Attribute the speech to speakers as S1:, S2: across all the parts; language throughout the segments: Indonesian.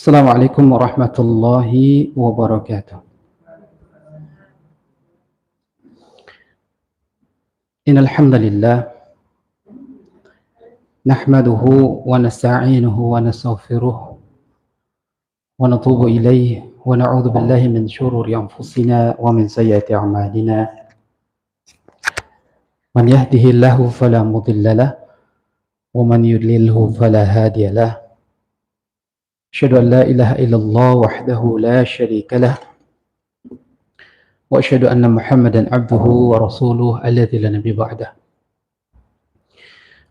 S1: Assalamualaikum warahmatullahi wabarakatuh. Innal hamdalillah nahmaduhu wa nasta'inuhu wa nastaghfiruh wa natubu ilayhi wa na'udzu billahi min shururi anfusina wa min sayyiati a'malina. Man yahdihillahu fala mudilla lahu wa man yudlilhu fala hadiya lahu. Asyhadu an la ilaha illallah wahdahu la syarika lahu wa asyhadu anna Muhammadan abduhu wa rasuluhu alladzi la nabiyya ba'dah.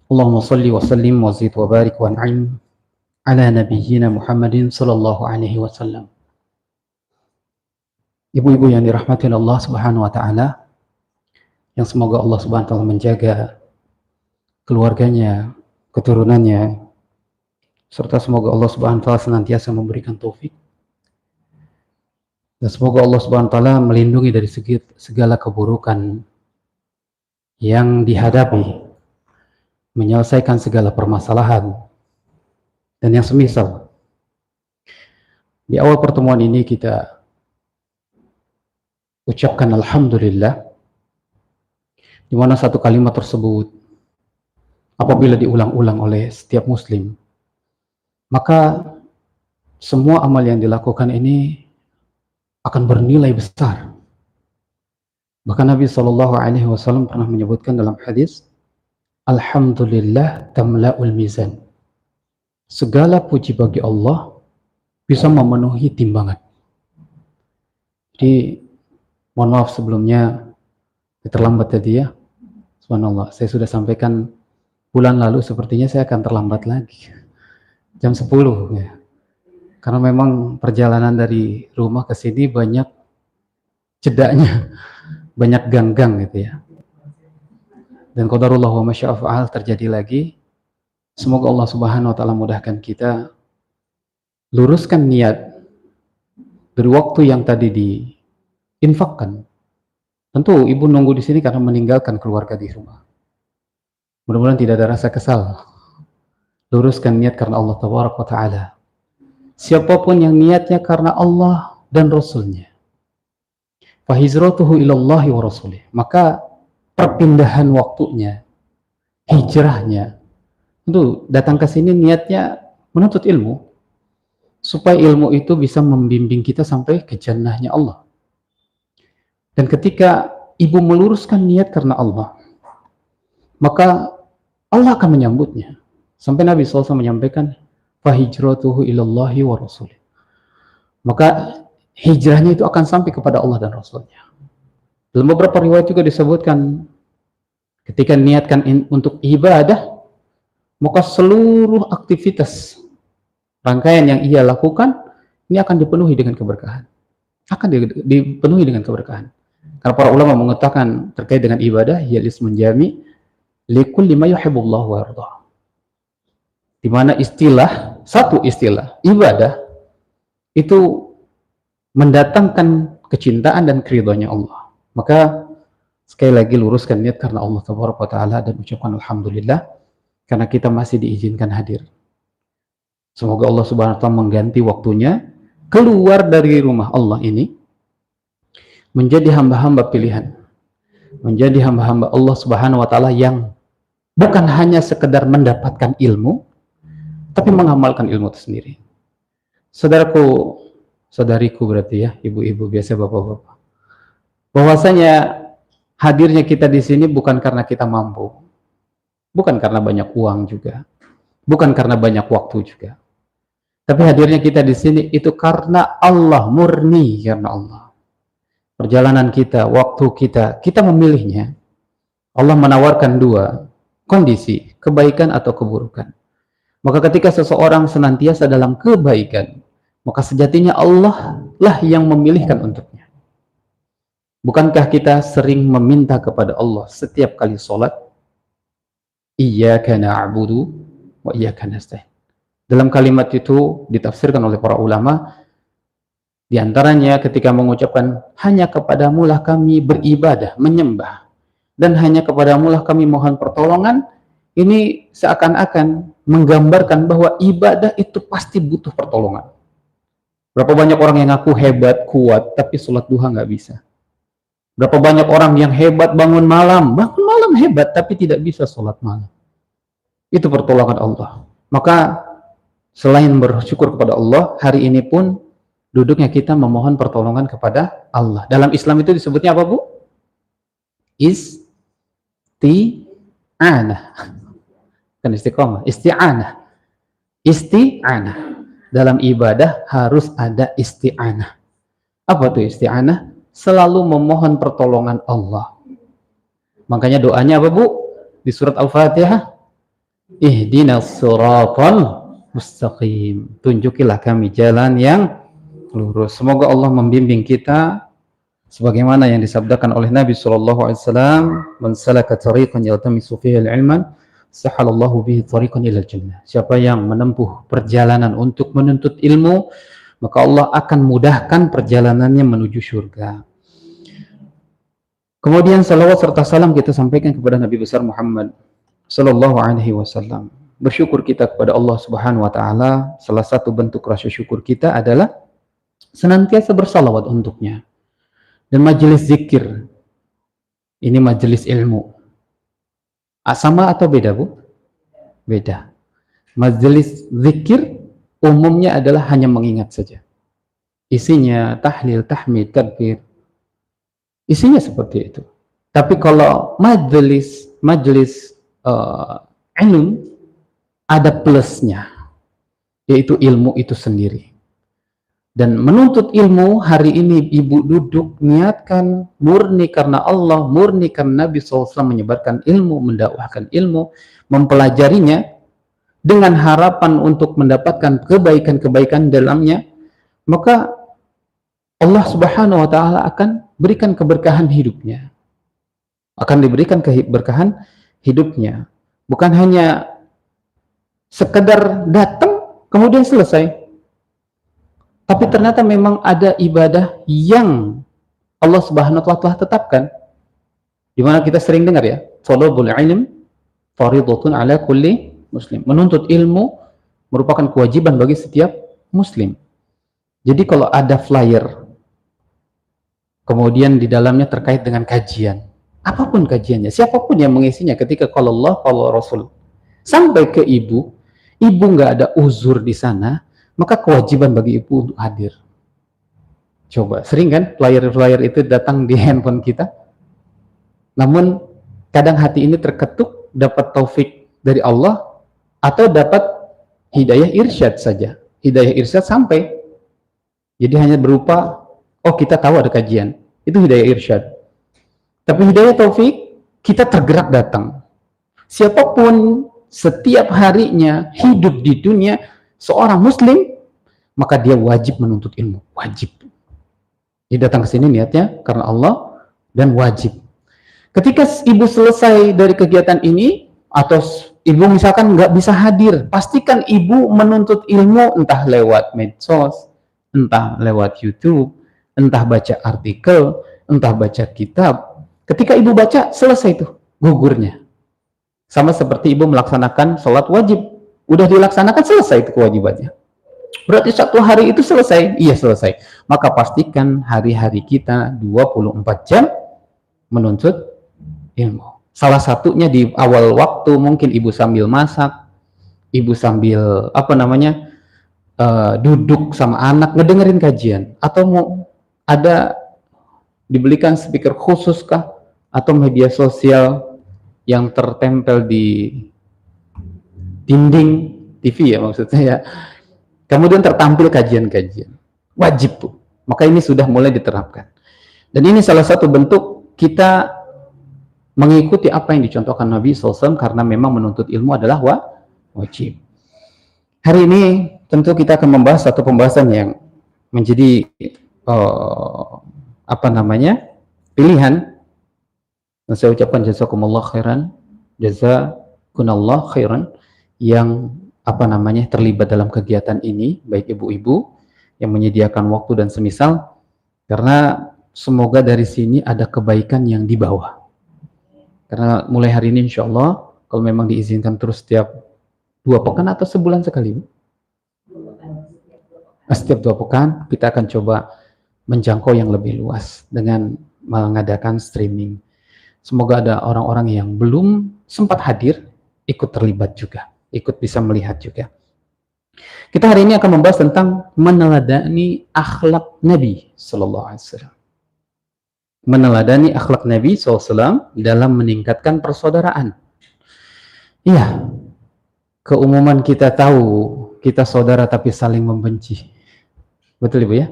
S1: Allahumma salli wa sallim wa zid wa barik wa an'im ala nabiyyina Muhammadin sallallahu alaihi wasallam. Ibu-ibu yang dirahmati Allah Subhanahu wa taala, yang semoga Allah Subhanahu wa taala menjaga keluarganya, keturunannya, serta semoga Allah Subhanahu wa taala senantiasa memberikan taufik. Dan semoga Allah Subhanahu wa taala melindungi dari segala keburukan yang dihadapi, menyelesaikan segala permasalahan dan yang semisal. Di awal pertemuan ini kita ucapkan alhamdulillah, di mana satu kalimat tersebut apabila diulang-ulang oleh setiap muslim, maka semua amal yang dilakukan ini akan bernilai besar. Bahkan Nabi SAW pernah menyebutkan dalam hadis, alhamdulillah tamla'ul mizan. Segala puji bagi Allah bisa memenuhi timbangan. Jadi mohon maaf sebelumnya terlambat tadi ya. Subhanallah, saya sudah sampaikan bulan lalu sepertinya saya akan terlambat lagi. Jam 10 ya. Karena memang perjalanan dari rumah ke sini banyak jedanya, banyak gang-gang gitu ya. Dan qadarullah wa masya'a fa'al terjadi lagi. Semoga Allah Subhanahu wa taala mudahkan kita luruskan niat dari waktu yang tadi diinfakkan. Tentu ibu nunggu di sini karena meninggalkan keluarga di rumah. Mudah-mudahan tidak ada rasa kesal. Luruskan niat karena Allah Tabaraka wa taala. Siapapun yang niatnya karena Allah dan Rasulnya, fahizratuhu ilallahi wa rasulih, maka perpindahan waktunya, hijrahnya, itu datang ke sini niatnya menuntut ilmu, supaya ilmu itu bisa membimbing kita sampai ke jannahnya Allah. Dan ketika ibu meluruskan niat karena Allah, maka Allah akan menyambutnya. Sampai Nabi SAW menyampaikan, fahijratuhu ilallahi wa rasulih. Maka hijrahnya itu akan sampai kepada Allah dan Rasulnya. Dalam beberapa riwayat juga disebutkan, ketika niatkan untuk ibadah, maka seluruh aktivitas rangkaian yang ia lakukan ini akan dipenuhi dengan keberkahan. Akan dipenuhi dengan keberkahan. Karena para ulama mengatakan terkait dengan ibadah, ya ismun jami likulli ma yuhibbullahu wa yardah. Di mana satu istilah ibadah itu mendatangkan kecintaan dan keridhaannya Allah. Maka sekali lagi luruskan niat karena Allah Tabaraka wa taala dan ucapkan alhamdulillah karena kita masih diizinkan hadir. Semoga Allah Subhanahu wa taala mengganti waktunya keluar dari rumah Allah ini menjadi hamba-hamba pilihan. Menjadi hamba-hamba Allah Subhanahu wa taala yang bukan hanya sekedar mendapatkan ilmu, tapi mengamalkan ilmu itu sendiri. Saudaraku, saudariku berarti ya, ibu-ibu biasa, bapak-bapak. Bahwasanya hadirnya kita di sini bukan karena kita mampu. Bukan karena banyak uang juga. Bukan karena banyak waktu juga. Tapi hadirnya kita di sini itu karena Allah, murni karena Allah. Perjalanan kita, waktu kita memilihnya. Allah menawarkan dua kondisi, kebaikan atau keburukan. Maka ketika seseorang senantiasa dalam kebaikan, maka sejatinya Allah lah yang memilihkan untuknya. Bukankah kita sering meminta kepada Allah setiap kali sholat, iyyaka na'budu wa iyyaka nasta'in. Dalam kalimat itu ditafsirkan oleh para ulama, di antaranya ketika mengucapkan hanya kepadamu lah kami beribadah, menyembah, dan hanya kepadamu lah kami mohon pertolongan, ini seakan-akan menggambarkan bahwa ibadah itu pasti butuh pertolongan. Berapa banyak orang yang ngaku hebat, kuat, tapi sholat duha nggak bisa. Berapa banyak orang yang hebat bangun malam hebat, tapi tidak bisa sholat malam. Itu pertolongan Allah. Maka selain bersyukur kepada Allah, hari ini pun duduknya kita memohon pertolongan kepada Allah. Dalam Islam itu disebutnya apa, Bu? Isti'anah. Kan istiqomah, isti'anah. Isti'anah. Dalam ibadah harus ada isti'anah. Apa tuh isti'anah? Selalu memohon pertolongan Allah. Makanya doanya apa, Bu? Di surat Al-Fatihah, ihdinas siratal mustaqim. Tunjukilah kami jalan yang lurus. Semoga Allah membimbing kita sebagaimana yang disabdakan oleh Nabi sallallahu alaihi wasallam, "Man salaka tariqan yaltamisu fihi al-ilman, sahalallahu bihi tariqan ila al-jannah." Siapa yang menempuh perjalanan untuk menuntut ilmu, maka Allah akan mudahkan perjalanannya menuju surga. Kemudian salawat serta salam kita sampaikan kepada Nabi besar Muhammad sallallahu alaihi wasallam. Bersyukur kita kepada Allah Subhanahu wa taala, salah satu bentuk rasa syukur kita adalah senantiasa bersalawat untuknya. Dan majelis zikir, ini majelis ilmu. Sama atau beda, Bu? Beda. Majelis zikir umumnya adalah hanya mengingat saja. Isinya tahlil, tahmid, takbir. Isinya seperti itu. Tapi kalau majelis ilmu ada plusnya, yaitu ilmu itu sendiri. Dan menuntut ilmu hari ini ibu duduk niatkan murni karena Allah, murni karena Nabi SAW menyebarkan ilmu, mendakwahkan ilmu, mempelajarinya dengan harapan untuk mendapatkan kebaikan-kebaikan dalamnya, maka Allah Subhanahu wa taala akan berikan keberkahan hidupnya. Akan diberikan keberkahan hidupnya. Bukan hanya sekedar datang kemudian selesai. Tapi ternyata memang ada ibadah yang Allah Subhanahu wa taala telah tetapkan. Di mana kita sering dengar ya, thalabul ilm fardhatun ala kulli muslim. Menuntut ilmu merupakan kewajiban bagi setiap muslim. Jadi kalau ada flyer kemudian di dalamnya terkait dengan kajian, apapun kajiannya, siapapun yang mengisinya, ketika kalau Allah, kalau Rasul sampai ke ibu nggak ada uzur di sana, maka kewajiban bagi ibu untuk hadir. Coba, sering kan flyer-flyer itu datang di handphone kita? Namun kadang hati ini terketuk, dapat taufik dari Allah atau dapat hidayah irsyad saja. Hidayah irsyad sampai. Jadi hanya berupa, oh kita tahu ada kajian. Itu hidayah irsyad. Tapi hidayah taufik, kita tergerak datang. Siapapun setiap harinya hidup di dunia, seorang muslim, maka dia wajib menuntut ilmu. Wajib. Dia datang ke sini niatnya karena Allah dan wajib. Ketika ibu selesai dari kegiatan ini, atau ibu misalkan nggak bisa hadir, pastikan ibu menuntut ilmu entah lewat medsos, entah lewat YouTube, entah baca artikel, entah baca kitab. Ketika ibu baca, selesai itu gugurnya. Sama seperti ibu melaksanakan sholat wajib. Udah dilaksanakan, selesai itu kewajibannya. Berarti satu hari itu selesai? Iya, selesai. Maka pastikan hari-hari kita 24 jam menuntut ilmu. Salah satunya di awal waktu, mungkin ibu sambil masak, ibu sambil duduk sama anak ngedengerin kajian, atau mau ada dibelikan speaker khusus kah, atau media sosial yang tertempel di dinding TV ya maksudnya ya, kemudian tertampil kajian-kajian, wajib Bu. Maka ini sudah mulai diterapkan, dan ini salah satu bentuk kita mengikuti apa yang dicontohkan Nabi SAW, karena memang menuntut ilmu adalah wajib. Hari ini tentu kita akan membahas satu pembahasan yang menjadi pilihan. Dan saya ucapkan jazakumullah khairan, jazakunallah khairan yang terlibat dalam kegiatan ini, baik ibu-ibu yang menyediakan waktu dan semisal, karena semoga dari sini ada kebaikan yang dibawa. Karena mulai hari ini insya Allah, kalau memang diizinkan terus setiap 2 pekan atau sebulan sekali, Setiap 2 pekan kita akan coba menjangkau yang lebih luas dengan mengadakan streaming. Semoga ada orang-orang yang belum sempat hadir ikut terlibat juga, ikut bisa melihat juga. Kita hari ini akan membahas tentang meneladani akhlak Nabi Sallallahu Alaihi Wasallam. Meneladani akhlak Nabi SAW dalam meningkatkan persaudaraan. Iya, keumuman kita tahu kita saudara tapi saling membenci. Betul Ibu ya?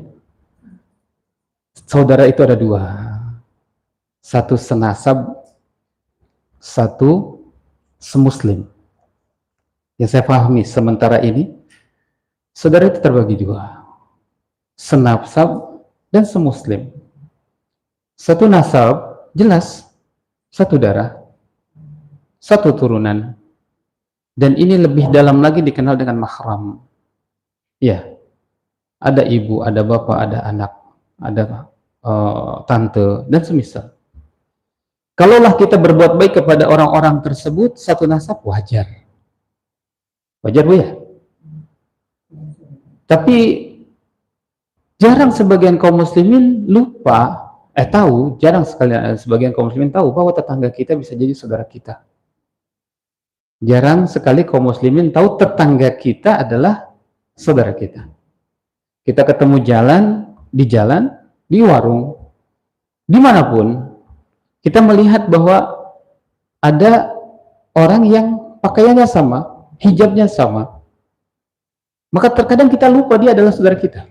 S1: Saudara itu ada 2. Satu senasab, satu semuslim. Yang saya pahami sementara ini, saudara itu terbagi 2. Senasab dan semuslim. Satu nasab, jelas. Satu darah. Satu turunan. Dan ini lebih dalam lagi dikenal dengan mahram. Ya, ada ibu, ada bapak, ada anak, ada tante, dan semisal. Kalaulah kita berbuat baik kepada orang-orang tersebut, satu nasab, wajar. Wajar Bu ya? Tapi jarang sebagian kaum muslimin lupa, jarang sekali sebagian kaum muslimin tahu bahwa tetangga kita bisa jadi saudara kita. Jarang sekali kaum muslimin tahu tetangga kita adalah saudara kita. Kita ketemu di jalan, di warung, dimanapun, kita melihat bahwa ada orang yang pakaiannya sama, hijabnya sama. Maka terkadang kita lupa dia adalah saudara kita.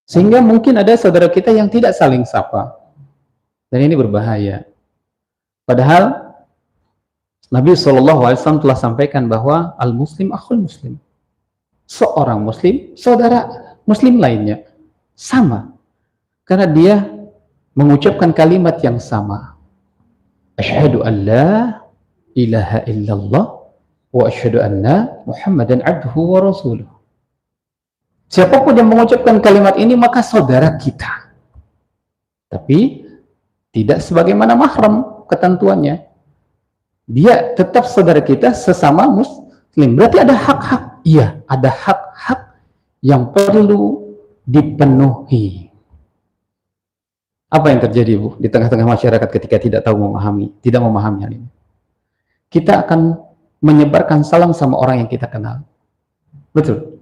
S1: Sehingga mungkin ada saudara kita yang tidak saling sapa. Dan ini berbahaya. Padahal Nabi SAW telah sampaikan bahwa al-muslim akhul muslim. Seorang muslim, saudara muslim lainnya. Sama. Karena dia mengucapkan kalimat yang sama. Asyhadu an la ilaha illallah wa asyhadu anna Muhammadan abduhu wa rasuluh. Siapapun yang mengucapkan kalimat ini maka saudara kita. Tapi tidak sebagaimana mahram ketentuannya. Dia tetap saudara kita sesama muslim. Berarti ada hak-hak. Iya, ada hak-hak yang perlu dipenuhi. Apa yang terjadi Bu di tengah-tengah masyarakat ketika tidak memahami hal ini? Kita akan menyebarkan salam sama orang yang kita kenal. Betul.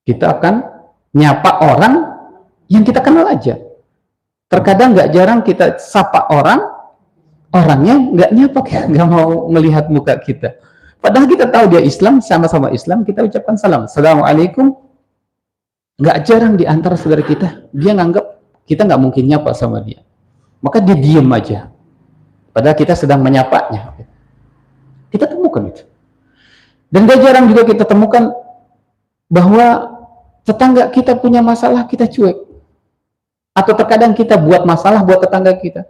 S1: Kita akan nyapa orang yang kita kenal aja. Terkadang nggak jarang kita sapa orangnya nggak nyapa, nggak mau melihat muka kita. Padahal kita tahu dia Islam, sama-sama Islam, kita ucapkan salam. Assalamualaikum. Nggak jarang di antara saudara kita, dia nganggap kita nggak mungkin nyapa sama dia. Maka dia diem aja. Padahal kita sedang menyapanya. Kita temukan itu. Dan gak jarang juga kita temukan bahwa tetangga kita punya masalah, kita cuek. Atau terkadang kita buat masalah buat tetangga kita.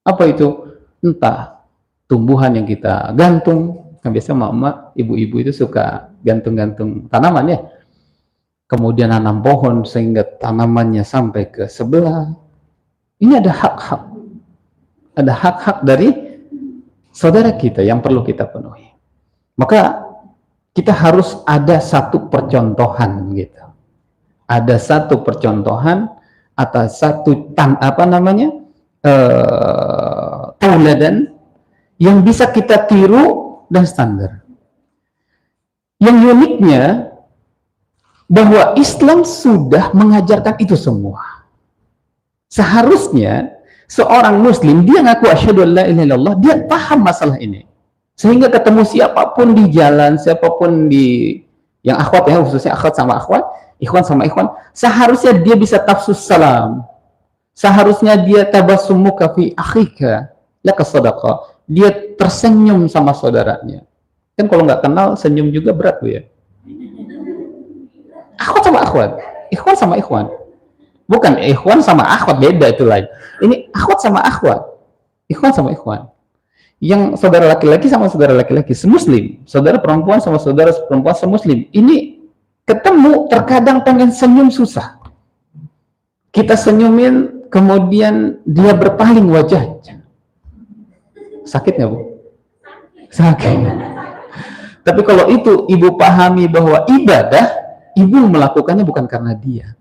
S1: Apa itu? Entah tumbuhan yang kita gantung. Kan biasa mama, ibu-ibu itu suka gantung-gantung tanaman ya. Kemudian nanam pohon sehingga tanamannya sampai ke sebelah. Ini ada hak-hak. Ada hak-hak dari saudara kita yang perlu kita penuhi. Maka kita harus ada satu percontohan gitu. Ada satu percontohan atau satu tauladan yang bisa kita tiru dan standar. Yang uniknya bahwa Islam sudah mengajarkan itu semua. Seharusnya seorang muslim dia ngaku asyhadu an la ilaha illallah, dia paham masalah ini. Sehingga ketemu siapapun di jalan, siapapun di yang akhwat ya, khususnya akhwat sama akhwat, ikhwan sama ikhwan, seharusnya dia bisa tafsus salam. Seharusnya dia tabassumuka fi akhika laka sadaqah. Dia tersenyum sama saudaranya. Kan kalau nggak kenal senyum juga berat Bu ya. Akhwat sama akhwat, ikhwan sama ikhwan. Bukan ikhwan sama akhwat, beda itu lain. Ini akhwat sama akhwat, ikhwan sama ikhwan. Yang saudara laki-laki sama saudara laki-laki semuslim, saudara perempuan sama saudara perempuan semuslim. Ini ketemu terkadang pengen senyum susah. Kita senyumin, kemudian dia berpaling wajahnya. Sakit nggak Bu? Sakit. Tapi kalau itu ibu pahami bahwa ibadah ibu melakukannya bukan karena dia.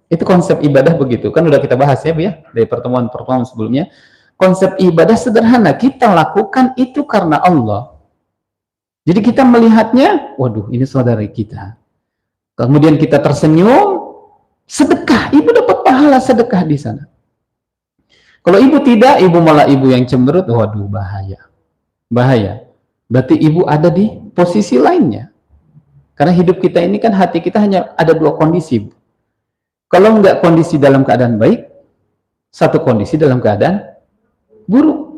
S1: Itu konsep ibadah begitu. Kan udah kita bahas ya Bu ya, dari pertemuan-pertemuan sebelumnya. Konsep ibadah sederhana, kita lakukan itu karena Allah. Jadi kita melihatnya, waduh ini saudara kita. Kemudian kita tersenyum, sedekah, ibu dapat pahala sedekah di sana. Kalau ibu tidak, ibu malah ibu yang cemberut, waduh bahaya. Bahaya. Berarti ibu ada di posisi lainnya. Karena hidup kita ini kan, hati kita hanya ada dua kondisi, Bu. Kalau enggak kondisi dalam keadaan baik, satu kondisi dalam keadaan buruk.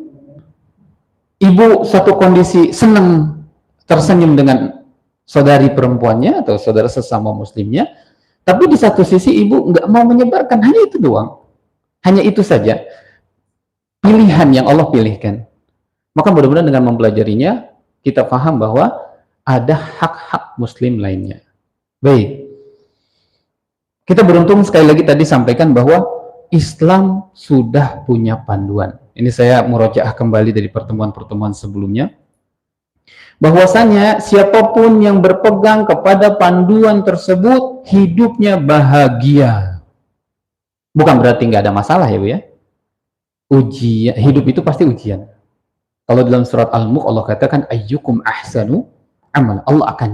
S1: Ibu satu kondisi senang tersenyum dengan saudari perempuannya atau saudara sesama muslimnya, tapi di satu sisi ibu enggak mau menyebarkan, hanya itu doang. Hanya itu saja. Pilihan yang Allah pilihkan. Maka mudah-mudahan dengan mempelajarinya, kita paham bahwa ada hak-hak muslim lainnya. Baik. Kita beruntung sekali lagi tadi sampaikan bahwa Islam sudah punya panduan. Ini saya murojaah kembali dari pertemuan-pertemuan sebelumnya. Bahwasanya siapapun yang berpegang kepada panduan tersebut, hidupnya bahagia. Bukan berarti nggak ada masalah ya Bu ya. Ujian, hidup itu pasti ujian. Kalau dalam surat Al-Mulk Allah katakan ayyukum ahsanu amal. Allah akan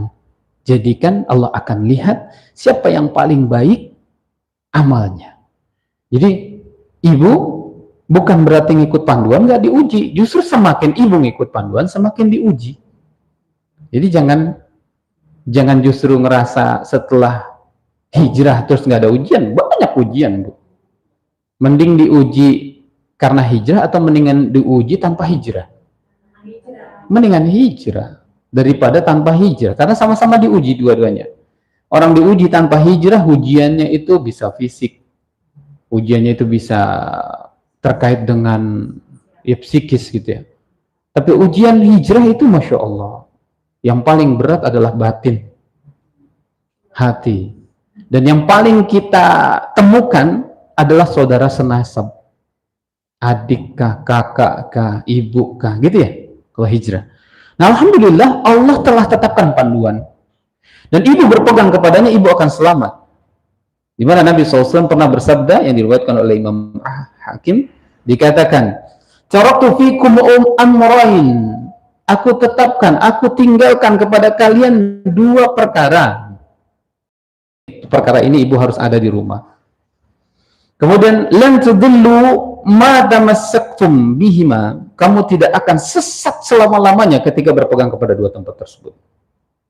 S1: jadikan, Allah akan lihat siapa yang paling baik amalnya. Jadi ibu bukan berarti ngikut panduan nggak diuji, justru semakin ibu ngikut panduan semakin diuji. Jadi jangan justru ngerasa setelah hijrah terus nggak ada ujian. Banyak ujian Bu. Mending diuji karena hijrah atau mendingan diuji tanpa hijrah? Mendingan hijrah daripada tanpa hijrah, karena sama-sama diuji dua-duanya. Orang diuji tanpa hijrah, ujiannya itu bisa fisik, ujiannya itu bisa terkait dengan ya psikis gitu ya. Tapi ujian hijrah itu Masya Allah, yang paling berat adalah batin, hati. Dan yang paling kita temukan adalah saudara senasab, adik kah, kakak kah, ibu kah, gitu ya kalau hijrah. Nah alhamdulillah Allah telah tetapkan panduan dan ibu berpegang kepadanya, ibu akan selamat. Di mana Nabi SAW pernah bersabda yang diriwayatkan oleh Imam Hakim, dikatakan taraktu fikum amrayn, aku tetapkan, aku tinggalkan kepada kalian dua perkara. Perkara ini ibu harus ada di rumah. Kemudian lan tudillu ma tamassaktum bihima, kamu tidak akan sesat selama-lamanya ketika berpegang kepada dua tempat tersebut.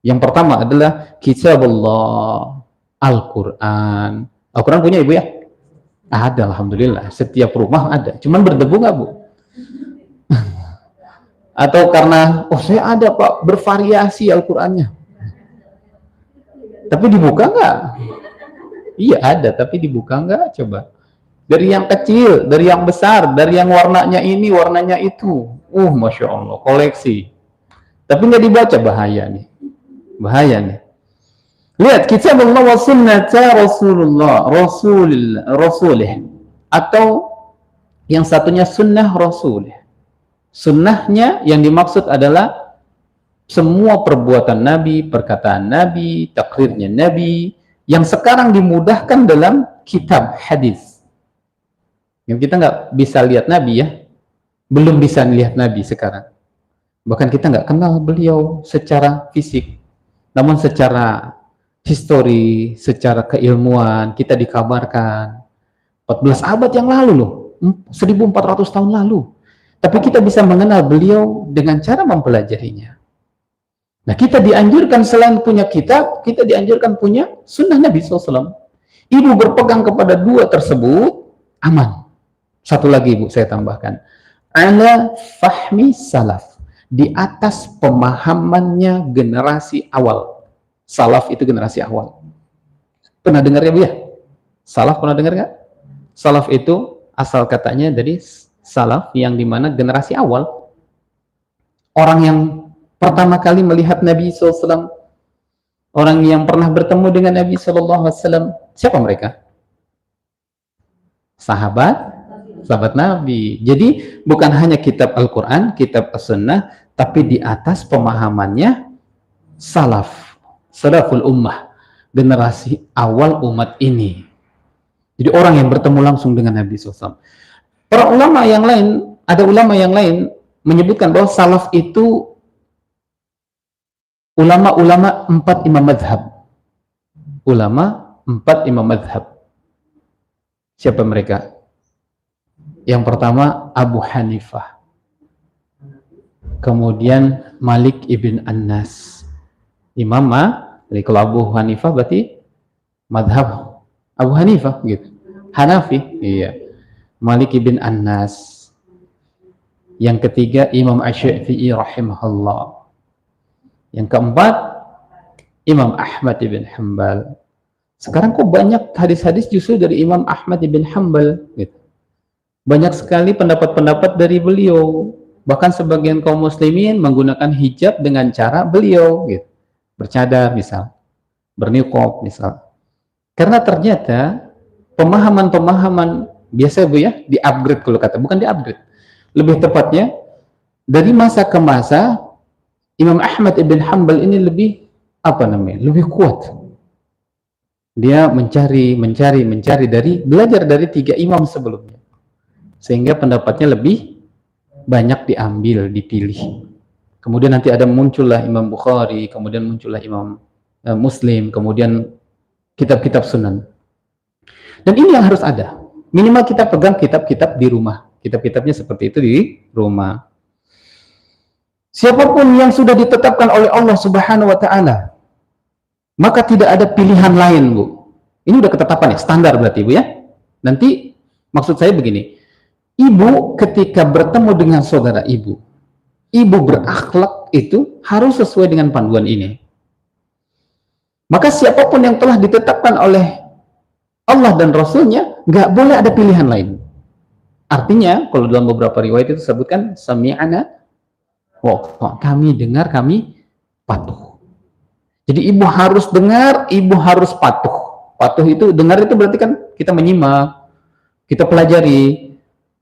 S1: Yang pertama adalah kitabullah, Al-Quran. Al-Quran punya ibu ya? Ada, alhamdulillah. Setiap rumah ada. Cuman berdebu nggak Bu? Atau karena saya ada Pak, bervariasi Al-Qurannya. Tapi dibuka nggak? Iya ada, tapi dibuka nggak? Coba. Dari yang kecil, dari yang besar, dari yang warnanya ini, warnanya itu. Masya Allah, koleksi. Tapi nggak dibaca, bahaya nih. Bahaya nih. Lihat, kitabullah wa sunnata Rasulih. Atau yang satunya sunnah Rasulih. Sunnahnya yang dimaksud adalah semua perbuatan Nabi, perkataan Nabi, takrirnya Nabi, yang sekarang dimudahkan dalam kitab hadis. Yang kita nggak bisa lihat Nabi ya, belum bisa lihat Nabi sekarang. Bahkan kita nggak kenal beliau secara fisik, namun secara histori, secara keilmuan kita dikabarkan 14 abad yang lalu loh, 1400 tahun lalu. Tapi kita bisa mengenal beliau dengan cara mempelajarinya. Nah kita dianjurkan selain punya kitab, kita dianjurkan punya sunnah Nabi SAW. Ibu berpegang kepada dua tersebut, aman. Satu lagi Ibu saya tambahkan, ala fahmi salaf, di atas pemahamannya generasi awal. Salaf itu generasi awal. Pernah dengar ya Bu ya? Salaf pernah dengar nggak? Salaf itu asal katanya dari salaf yang dimana generasi awal. Orang yang pertama kali melihat Nabi SAW, orang yang pernah bertemu dengan Nabi SAW, siapa mereka? Sahabat Nabi. Jadi bukan hanya kitab Al-Quran, kitab As-Sunnah, tapi di atas pemahamannya salaf salaful ummah, generasi awal umat ini. Jadi orang yang bertemu langsung dengan Nabi SAW. Para ulama yang lain, ada ulama yang lain menyebutkan bahwa salaf itu ulama-ulama 4 imam madhab. Ulama 4 imam madhab. Siapa mereka? Yang pertama Abu Hanifah, kemudian Malik ibn Anas. Imam Malik. Kalau Abu Hanifah berarti madhab Abu Hanifah gitu. Hanafi, iya. Malik ibn Anas. Yang ketiga Imam Asy-Syafi'i rahimahullah. Yang keempat Imam Ahmad ibn Hanbal. Sekarang kok banyak hadis-hadis justru dari Imam Ahmad ibn Hanbal gitu. Banyak sekali pendapat-pendapat dari beliau. Bahkan sebagian kaum muslimin menggunakan hijab dengan cara beliau gitu. Bercadar misal, berniqab misal. Karena ternyata pemahaman-pemahaman biasa Bu ya, di-upgrade kalau kata, bukan di-upgrade. Lebih tepatnya dari masa ke masa Imam Ahmad ibn Hanbal ini lebih lebih kuat. Dia mencari dari belajar dari 3 imam sebelumnya. Sehingga pendapatnya lebih banyak diambil, dipilih. Kemudian nanti muncullah Imam Bukhari, kemudian muncullah Imam Muslim, kemudian kitab-kitab sunan. Dan ini yang harus ada. Minimal kita pegang kitab-kitab di rumah. Kitab-kitabnya seperti itu di rumah. Siapapun yang sudah ditetapkan oleh Allah Subhanahu wa taala, maka tidak ada pilihan lain, Bu. Ini udah ketetapan ya, standar berarti, Bu ya. Nanti maksud saya begini. Ibu ketika bertemu dengan saudara ibu berakhlak itu harus sesuai dengan panduan ini. Maka siapapun yang telah ditetapkan oleh Allah dan Rasulnya, nggak boleh ada pilihan lain. Artinya, kalau dalam beberapa riwayat itu disebutkan sami'ana wa kami dengar, kami patuh. Jadi ibu harus dengar, ibu harus patuh. Patuh itu, dengar itu berarti kan kita menyimak, kita pelajari.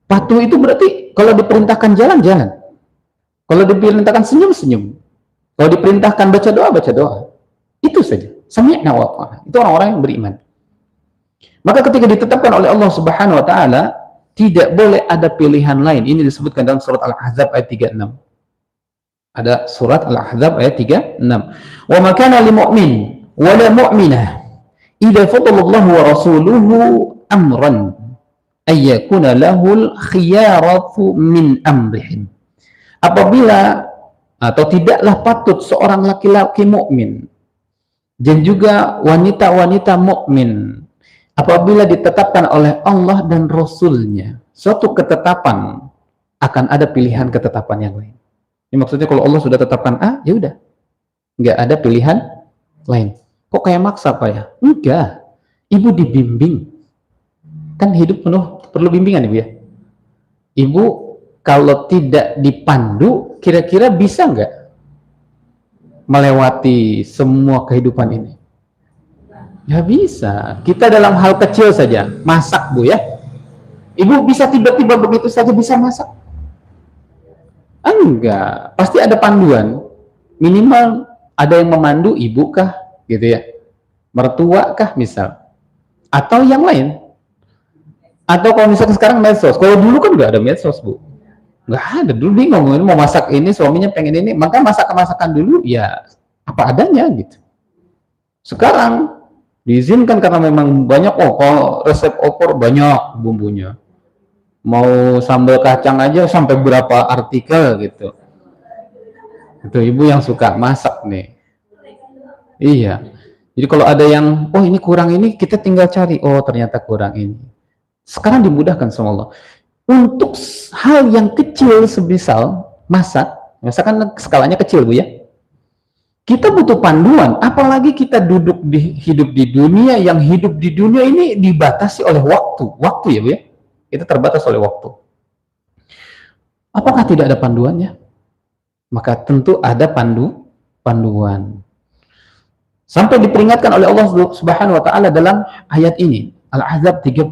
S1: Patuh itu berarti kalau diperintahkan jalan-jalan. Kalau diperintahkan senyum-senyum. Kalau diperintahkan baca doa. Itu saja. Sami'na wa ta'ana. Itu orang-orang yang beriman. Maka ketika ditetapkan oleh Allah Subhanahu wa taala, tidak boleh ada pilihan lain. Ini disebutkan dalam surat Al-Ahzab ayat 36. Ada surat Al-Ahzab ayat 36. Wa ma kana lil mu'min wa la mu'minah idza fadallallahu wa rasuluhu amran ay yakuna lahul khiyaratu min amrihim. Apabila atau tidaklah patut seorang laki-laki mukmin dan juga wanita-wanita mukmin apabila ditetapkan oleh Allah dan Rasulnya suatu ketetapan, akan ada pilihan ketetapan yang lain. Ini maksudnya kalau Allah sudah tetapkan A, ya udah, nggak ada pilihan lain. Kok kayak maksa Pak ya? Enggak, ibu dibimbing. Kan hidup penuh perlu bimbingan Ibu ya. Ibu kalau tidak dipandu, kira-kira bisa nggak melewati semua kehidupan ini? Ya bisa. Kita dalam hal kecil saja, masak Bu ya. Ibu bisa tiba-tiba begitu saja bisa masak? Enggak, pasti ada panduan. Minimal ada yang memandu, ibu kah, gitu ya, mertua kah misal, atau yang lain. Atau kalau misalnya sekarang medsos, kalau dulu kan nggak ada medsos Bu, nggak ada. Dulu bingung ini mau masak ini, suaminya pengen ini, maka masakan dulu ya apa adanya gitu. Sekarang diizinkan karena memang banyak, kalau resep opor banyak bumbunya. Mau sambal kacang aja sampai berapa artikel gitu. Itu ibu yang suka masak nih. Iya. Jadi kalau ada yang, ini kurang ini, kita tinggal cari, ternyata kurang ini. Sekarang dimudahkan sama Allah. Untuk hal yang kecil semisal masak, misalkan skalanya kecil Bu ya. Kita butuh panduan, apalagi kita hidup di dunia, yang hidup di dunia ini dibatasi oleh waktu ya Bu ya. Kita terbatas oleh waktu. Apakah tidak ada panduannya? Maka tentu ada panduan. Sampai diperingatkan oleh Allah Subhanahu wa taala dalam ayat ini, Al-Ahzab 36.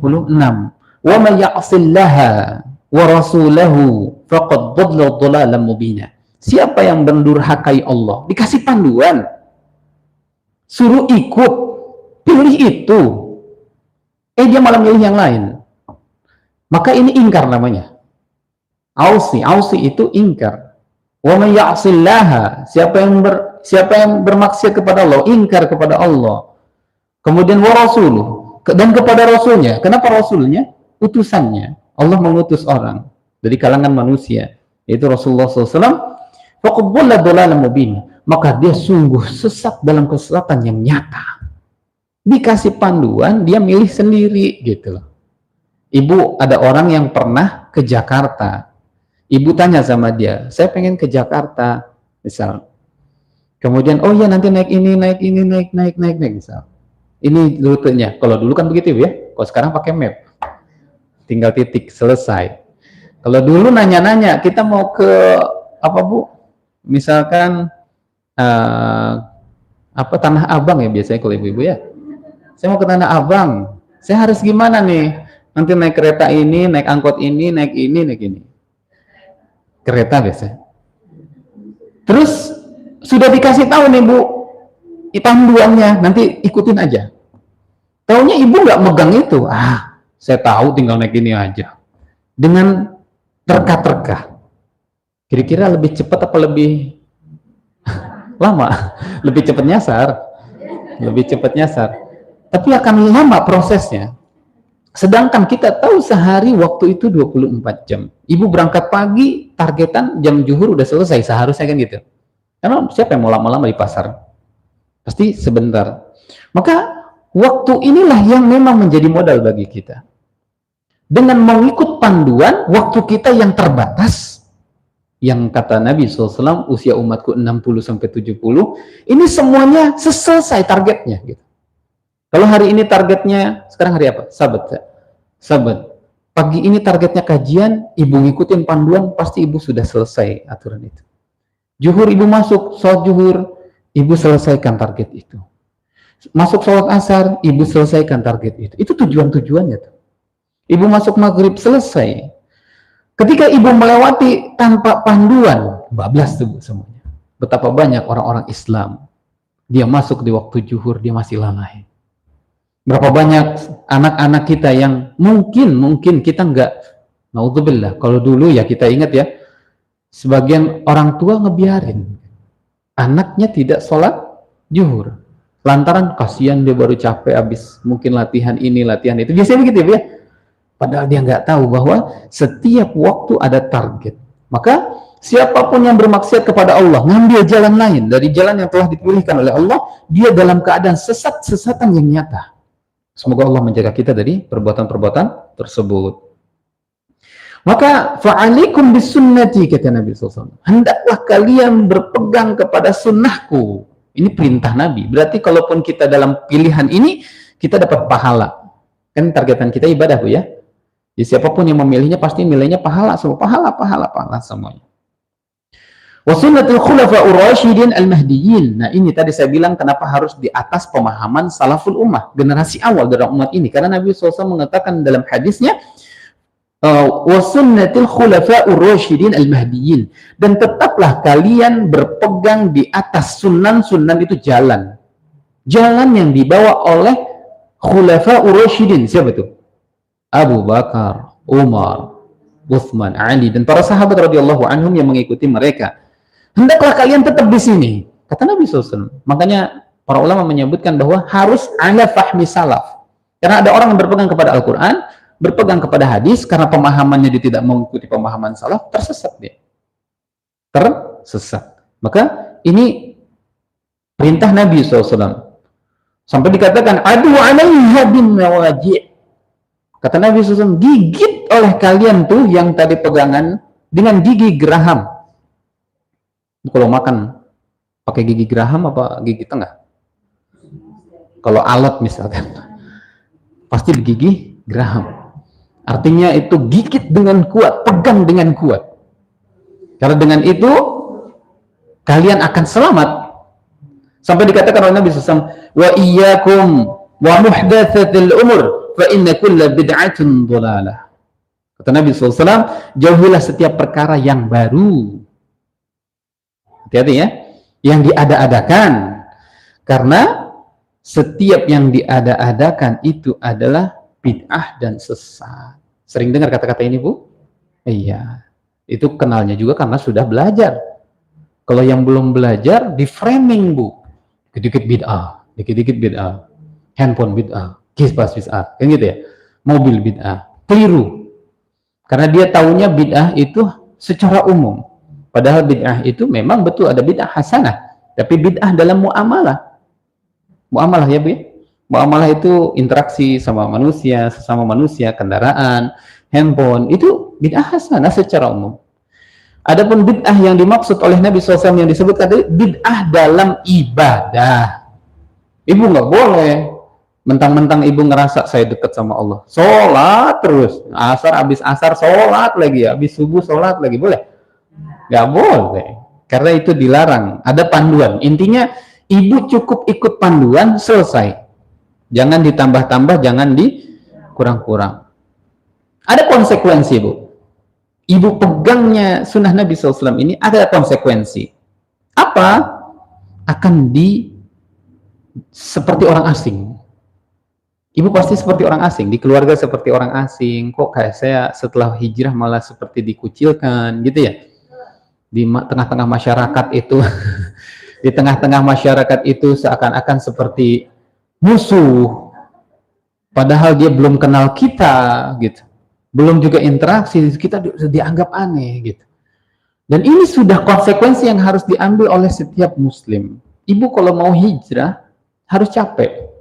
S1: Wa may ya'sillaha wa rasulahu faqad dhalla dhalalan mubina. Siapa yang mendurhakai Allah, dikasih panduan. suruh ikut, pilih itu, dia malah milih yang lain. Maka ini ingkar namanya. Ausi itu ingkar. Wa may ya'sillaha, siapa yang bermaksiat kepada Allah, ingkar kepada Allah. Kemudian wa rasuluh, dan kepada rasulnya. Kenapa rasulnya? Utusannya. Allah mengutus orang dari kalangan manusia, yaitu Rasulullah SAW. Faqad dhalla dhalalan mubin, maka dia sungguh sesat dalam kesesatan yang nyata. Dikasih panduan, dia milih sendiri gitu loh. Ibu, ada orang yang pernah ke Jakarta. Ibu tanya sama dia, saya pengen ke Jakarta, misal. Kemudian, oh ya nanti naik ini, misal. Ini rutenya. Kalau dulu kan begitu ya. Kalau sekarang pakai map, tinggal titik, selesai. Kalau dulu nanya-nanya, kita mau ke apa Bu? Misalkan Tanah Abang ya biasanya kalau ibu-ibu ya. Saya mau ke Tanah Abang. Saya harus gimana nih? Nanti naik kereta ini, naik angkot ini, naik ini. Kereta biasa. Terus sudah dikasih tahu nih Bu, panduannya, nanti ikutin aja. Taunya ibu nggak megang itu. Saya tahu tinggal naik ini aja. Dengan terka-terka. Kira-kira lebih cepat apa lebih lama? Lebih cepat nyasar. Tapi akan lama prosesnya. Sedangkan kita tahu sehari waktu itu 24 jam. Ibu berangkat pagi, targetan jam zuhur udah selesai, seharusnya kan gitu. Karena siapa yang mau lama-lama di pasar? Pasti sebentar. Maka waktu inilah yang memang menjadi modal bagi kita. Dengan mengikut panduan, waktu kita yang terbatas, yang kata Nabi SAW, usia umatku 60-70, ini semuanya selesai targetnya. Gitu. Kalau hari ini targetnya, sekarang hari apa? Sabat. Pagi ini targetnya kajian, ibu ngikutin panduan, pasti ibu sudah selesai aturan itu. Zuhur ibu masuk, sholat zuhur, ibu selesaikan target itu. Masuk sholat asar, ibu selesaikan target itu. Itu tujuannya tuh. Ibu masuk maghrib, selesai. Ketika ibu melewati tanpa panduan, bablas tuh semuanya. Betapa banyak orang-orang Islam, dia masuk di waktu zuhur, dia masih lalai. Berapa banyak anak-anak kita yang mungkin kita nggak, naudzubillah, kalau dulu ya kita ingat ya, sebagian orang tua ngebiarin anaknya tidak sholat zuhur, lantaran kasihan dia baru capek habis mungkin latihan ini latihan itu, biasanya begitu ya. Padahal dia nggak tahu bahwa setiap waktu ada target. Maka siapapun yang bermaksiat kepada Allah, ngambil jalan lain dari jalan yang telah dipilihkan oleh Allah, dia dalam keadaan sesatan yang nyata. Semoga Allah menjaga kita dari perbuatan-perbuatan tersebut. Maka fa'alikum bisunnati, kata Nabi SAW. Hendaklah kalian berpegang kepada sunnahku. Ini perintah Nabi. Berarti kalaupun kita dalam pilihan ini, kita dapat pahala. Kan targetan kita ibadah Bu ya. Jadi siapapun yang memilihnya pasti milihnya pahala semua. Pahala semuanya. Wa sunnatul khulafa'ur rasyidin al-mahdiyyin. Nah, ini tadi saya bilang kenapa harus di atas pemahaman salaful ummah, generasi awal dari umat ini. Karena Nabi SAW mengatakan dalam hadisnya, wa sunnatul khulafa'ur rasyidin al-mahdiyyin. Dan tetaplah kalian berpegang di atas sunan itu jalan. Jalan yang dibawa oleh khulafa'ur rasyidin. Siapa itu? Abu Bakar, Umar, Utsman, Ali, dan para sahabat radhiyallahu anhum yang mengikuti mereka. Hendaklah kalian tetap di sini, kata Nabi SAW. Makanya para ulama menyebutkan bahwa harus ala fahmi salaf. Karena ada orang yang berpegang kepada Al-Quran, berpegang kepada hadis, karena pemahamannya dia tidak mengikuti pemahaman salaf, tersesat dia. Tersesat. Maka ini perintah Nabi SAW. Sampai dikatakan, adu alaiha bin nawaji'. Kata Nabi SAW, gigit oleh kalian tuh yang tadi pegangan dengan gigi geraham. Kalau makan pakai gigi geraham apa gigi tengah? Kalau alat misalkan, pasti gigi geraham. Artinya itu gigit dengan kuat, pegang dengan kuat. Karena dengan itu kalian akan selamat. Sampai dikatakan oleh Nabi SAW, wa iyyakum wa muhdatsatil umur fa inna kulla bid'atin dhalalah. Kata Nabi SAW, jauhilah setiap perkara yang baru. Hati-hati ya, yang diada-adakan. Karena Setiap yang diada-adakan itu adalah bid'ah dan sesat. Sering dengar kata-kata ini, Bu? Iya. Itu kenalnya juga karena sudah belajar. Kalau yang belum belajar, di framing, Bu. Dikit-dikit bid'ah, dikit-dikit bid'ah. Handphone bid'ah, kipas bid'ah, kan gitu ya. Mobil bid'ah, keliru. Karena dia taunya bid'ah itu secara umum. Padahal bid'ah itu memang betul ada bid'ah hasanah, tapi bid'ah dalam muamalah. Muamalah ya, Bu. Muamalah itu interaksi sama manusia, sesama manusia, kendaraan, handphone, itu bid'ah hasanah secara umum. Adapun bid'ah yang dimaksud oleh Nabi SAW yang disebut tadi bid'ah dalam ibadah. Ibu nggak boleh mentang-mentang ibu ngerasa saya dekat sama Allah, sholat terus, habis asar sholat lagi, habis subuh sholat lagi, boleh? Nggak boleh, karena itu dilarang. Ada panduan. Intinya ibu cukup ikut panduan, selesai. Jangan ditambah-tambah, jangan dikurang-kurang. Ada konsekuensi, Bu. Ibu pegangnya sunnah Nabi SAW ini ada konsekuensi. Apa? Akan seperti orang asing. Ibu pasti seperti orang asing, di keluarga seperti orang asing. Kok kayak saya setelah hijrah malah seperti dikucilkan, gitu ya? Di tengah-tengah masyarakat itu, di tengah-tengah masyarakat itu seakan-akan seperti musuh. Padahal dia belum kenal kita, gitu. Belum juga interaksi, kita dianggap aneh gitu. Dan ini sudah konsekuensi yang harus diambil oleh setiap muslim. Ibu kalau mau hijrah harus capek,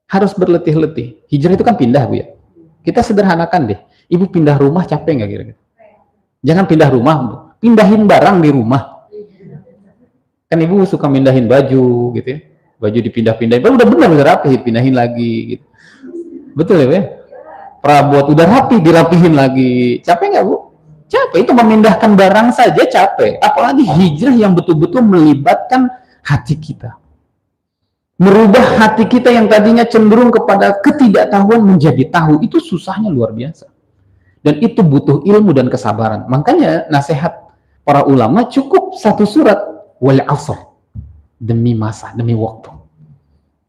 S1: harus berletih-letih. Hijrah itu kan pindah, Bu ya. Kita sederhanakan deh, ibu pindah rumah capek nggak kira-kira? Jangan pindah rumah, Bu. Pindahin barang di rumah. Kan ibu suka mindahin baju gitu ya, baju dipindah-pindahin, udah benar udah rapi, pindahin lagi gitu. Betul ya, Bu ya? Perabot udah rapi, dirapihin lagi. Capek nggak, Bu? Capek. Itu memindahkan barang saja capek. Apalagi hijrah yang betul-betul melibatkan hati kita. Merubah hati kita yang tadinya cenderung kepada ketidaktahuan menjadi tahu. Itu susahnya luar biasa. Dan itu butuh ilmu dan kesabaran. Makanya nasihat para ulama cukup satu surat. Wal asr. Demi masa, demi waktu.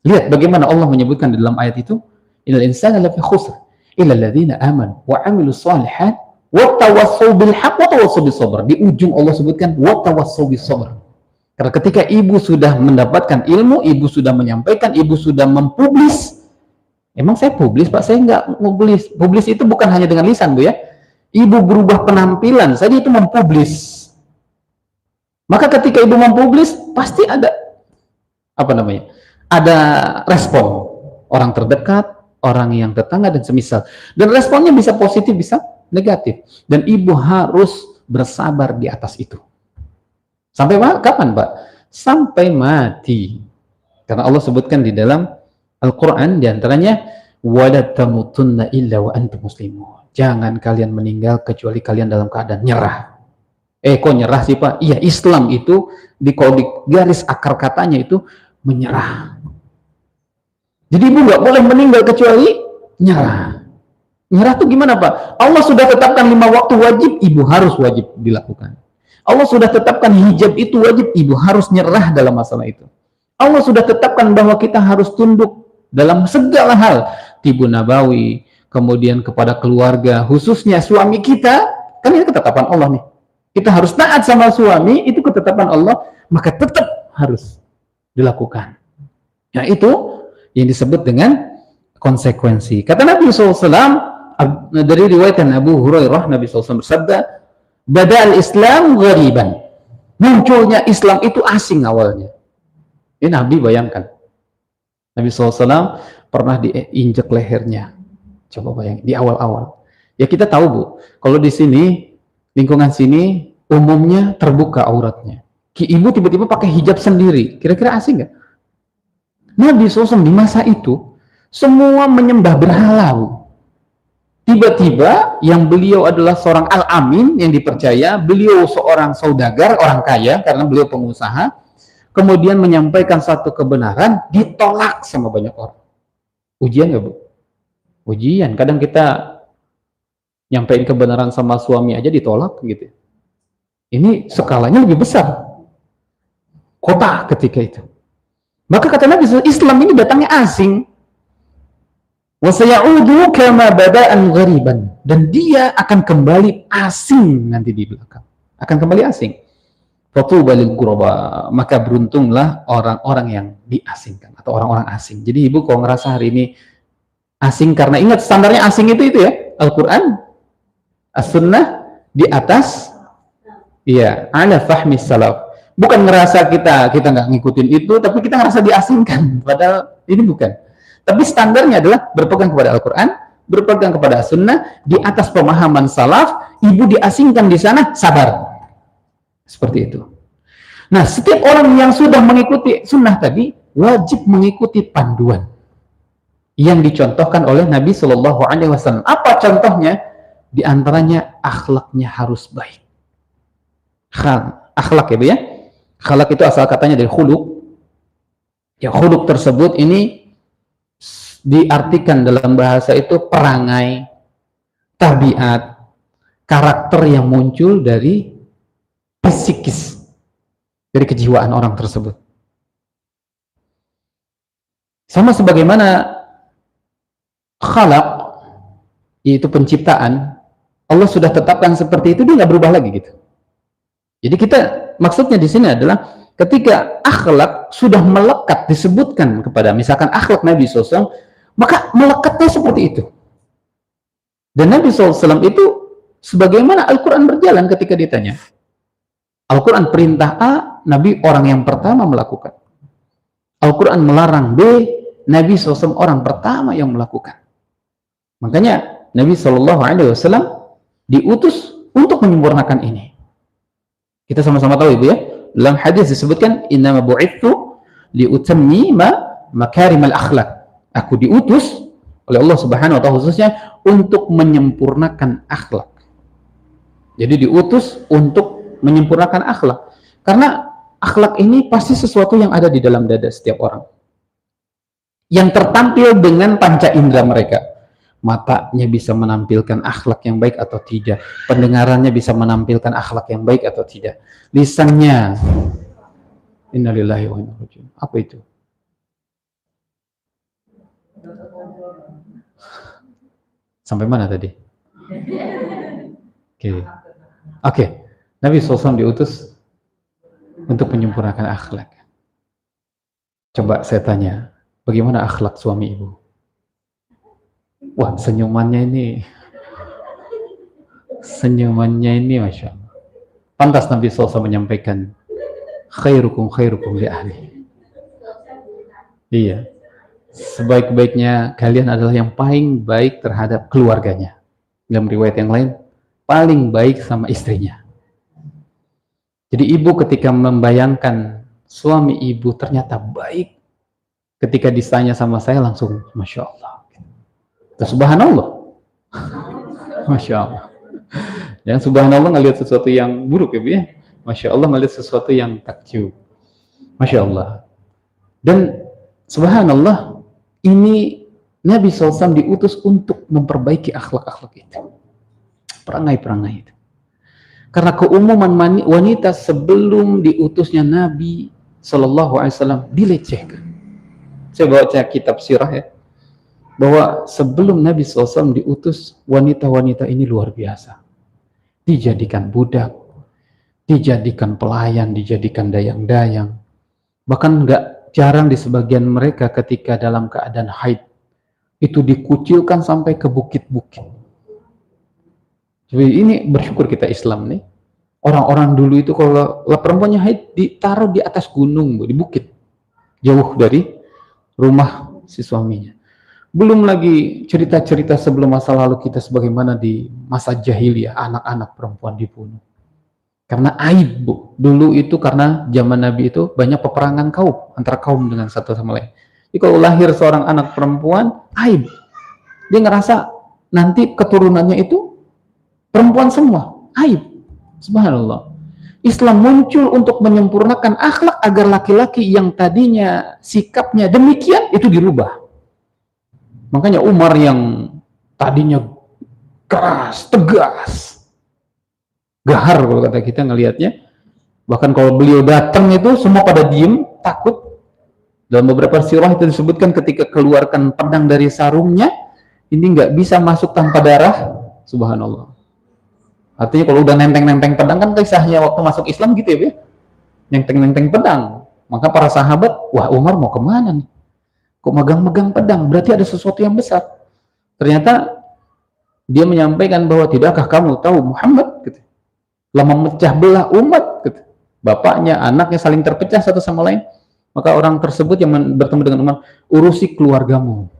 S1: Lihat bagaimana Allah menyebutkan di dalam ayat itu. Innal insana lafi khusr. Illal ladzina amanu wa 'amilus shalihat wa tawassaw bil haqq wa tawassaw bis sabr. Di ujung Allah sebutkan wa tawassaw bis sabr. Karena ketika ibu sudah mendapatkan ilmu, ibu sudah menyampaikan, ibu sudah mempublis. Emang saya publis, Pak? Saya nggak publis. Publis itu bukan hanya dengan lisan, Bu ya. Ibu berubah penampilan, saja itu mempublis. Maka ketika ibu mempublis, pasti ada apa namanya? Ada respon orang terdekat, orang yang tetangga dan semisal. Dan responnya bisa positif, bisa negatif. Dan ibu harus bersabar di atas itu. Sampai kapan, Pak? Sampai mati. Karena Allah sebutkan di dalam Al-Quran, diantaranya, وَلَا تَمُوتُنَّ إِلَّا وَأَنْتُمْ مُسْلِمُونَ. Jangan kalian meninggal kecuali kalian dalam keadaan nyerah. Kok nyerah sih, Pak? Iya, Islam itu, di garis akar katanya itu, menyerah. Jadi ibu nggak boleh meninggal kecuali nyerah. Nyerah tuh gimana, Pak? Allah sudah tetapkan 5 waktu wajib, ibu harus wajib dilakukan. Allah sudah tetapkan hijab itu wajib, ibu harus nyerah dalam masalah itu. Allah sudah tetapkan bahwa kita harus tunduk dalam segala hal. Tibu nabawi, kemudian kepada keluarga, khususnya suami kita, kan ini ketetapan Allah nih. Kita harus taat sama suami, itu ketetapan Allah, maka tetap harus dilakukan. Nah itu yang disebut dengan konsekuensi. Kata Nabi SAW, dari riwayat Abu Hurairah, Nabi SAW bersabda, Bada'al Islam ghariban. Munculnya Islam itu asing awalnya. Ini Nabi bayangkan. Nabi SAW pernah diinjek lehernya. Coba bayangin, di awal-awal. Ya kita tahu, Bu, kalau di sini, lingkungan sini, umumnya terbuka auratnya. Ibu tiba-tiba pakai hijab sendiri. Kira-kira asing nggak? Nabi SAW di masa itu semua menyembah berhala, Bu. Tiba-tiba yang beliau adalah seorang al-amin yang dipercaya, beliau seorang saudagar, orang kaya karena beliau pengusaha, kemudian menyampaikan satu kebenaran, ditolak sama banyak orang. Ujian nggak, Bu? Ujian. Kadang kita nyampein kebenaran sama suami aja ditolak gitu. Ini skalanya lebih besar. Kota ketika itu. Maka kata Nabi, Islam ini datangnya asing. Wa sayaudu kama bada'an ghariban, dan dia akan kembali asing nanti di belakang. Akan kembali asing. Fatuba lil ghuraba, maka beruntunglah orang-orang yang diasingkan atau orang-orang asing. Jadi ibu kalau ngerasa hari ini asing, karena ingat standarnya asing itu ya, Al-Quran, As-Sunnah di atas, iya, ala fahmi salaf. Bukan ngerasa kita nggak ngikutin itu, tapi kita ngerasa diasingkan. Padahal ini bukan. Tapi standarnya adalah berpegang kepada Al-Quran, berpegang kepada As-Sunnah di atas pemahaman salaf. Ibu diasingkan di sana, sabar. Seperti itu. Nah, setiap orang yang sudah mengikuti sunnah tadi wajib mengikuti panduan yang dicontohkan oleh Nabi Shallallahu Alaihi Wasallam. Apa contohnya? Di antaranya akhlaknya harus baik. Akhlak ya, Bu ya. Akhlak itu asal katanya dari khuluq. Ya, khuluq tersebut ini diartikan dalam bahasa itu perangai, tabiat, karakter yang muncul dari psikis, dari kejiwaan orang tersebut. Sama sebagaimana khalaq, yaitu penciptaan, Allah sudah tetapkan seperti itu, dia nggak berubah lagi gitu. Jadi kita maksudnya di sini adalah ketika akhlak sudah melekat, disebutkan kepada misalkan akhlak Nabi SAW, maka melekatnya seperti itu. Dan Nabi SAW itu sebagaimana Al-Quran berjalan ketika ditanya. Al-Quran perintah A, Nabi orang yang pertama melakukan. Al-Quran melarang B, Nabi SAW orang pertama yang melakukan. Makanya Nabi SAW diutus untuk menyempurnakan ini. Kita sama-sama tahu Ibu ya, dalam hadis disebutkan innama bu'itsu liutammima makarimal akhlak. Aku diutus oleh Allah Subhanahu wa taala khususnya untuk menyempurnakan akhlak. Jadi diutus untuk menyempurnakan akhlak. Karena akhlak ini pasti sesuatu yang ada di dalam dada setiap orang. Yang tertampil dengan panca indera mereka. Matanya bisa menampilkan akhlak yang baik atau tidak. Pendengarannya bisa menampilkan akhlak yang baik atau tidak. Lisannya. Innalillahi wa inna ilaihi raji'un. Apa itu? Sampai mana tadi? Oke. Nabi SAW diutus untuk menyempurnakan akhlak. Coba saya tanya, bagaimana akhlak suami ibu? Wah, senyumannya ini Masya Allah. Pantas Nabi SAW menyampaikan, khairukum li ahli. Iya, sebaik-baiknya kalian adalah yang paling baik terhadap keluarganya. Dalam riwayat yang lain, paling baik sama istrinya. Jadi ibu ketika membayangkan suami ibu ternyata baik, ketika ditanya sama saya langsung Masya Allah. Subhanallah. Masya Allah. Yang subhanallah ngelihat sesuatu yang buruk ya Bu ya. Masya Allah ngelihat sesuatu yang takjub. Masya Allah. Dan subhanallah, ini Nabi SAW diutus untuk memperbaiki akhlak-akhlak itu. Perangai-perangai itu. Karena keumuman wanita sebelum diutusnya Nabi SAW dilecehkan. Saya baca kitab sirah ya, bahwa sebelum Nabi SAW diutus, wanita-wanita ini luar biasa. Dijadikan budak, dijadikan pelayan, dijadikan dayang-dayang. Bahkan nggak jarang di sebagian mereka ketika dalam keadaan haid, itu dikucilkan sampai ke bukit-bukit. Jadi ini bersyukur kita Islam nih. Orang-orang dulu itu kalau perempuannya haid ditaruh di atas gunung, di bukit, jauh dari rumah si suaminya. Belum lagi cerita-cerita sebelum masa lalu kita sebagaimana di masa jahiliyah, anak-anak perempuan dibunuh. Karena aib, Bu. Dulu itu karena zaman Nabi itu banyak peperangan kaum, antara kaum dengan satu sama lain. Jadi kalau lahir seorang anak perempuan, aib. Dia ngerasa nanti keturunannya itu perempuan semua, aib. Subhanallah. Islam muncul untuk menyempurnakan akhlak agar laki-laki yang tadinya sikapnya demikian itu dirubah. Makanya Umar yang tadinya keras, tegas, gahar kalau kata kita ngelihatnya, bahkan kalau beliau datang itu semua pada diem, takut. Dalam beberapa sirah itu disebutkan ketika keluarkan pedang dari sarungnya, ini nggak bisa masuk tanpa darah. Subhanallah. Artinya kalau udah nenteng-nenteng pedang, kan kisahnya waktu masuk Islam gitu ya, nenteng-nenteng pedang. Maka para sahabat, wah Umar mau kemana nih? Kok megang-megang pedang? Berarti ada sesuatu yang besar. Ternyata dia menyampaikan bahwa tidakkah kamu tahu Muhammad gitu, telah memecah belah umat gitu. Bapaknya, anaknya saling terpecah satu sama lain. Maka orang tersebut yang bertemu dengan Umar, urusi keluargamu.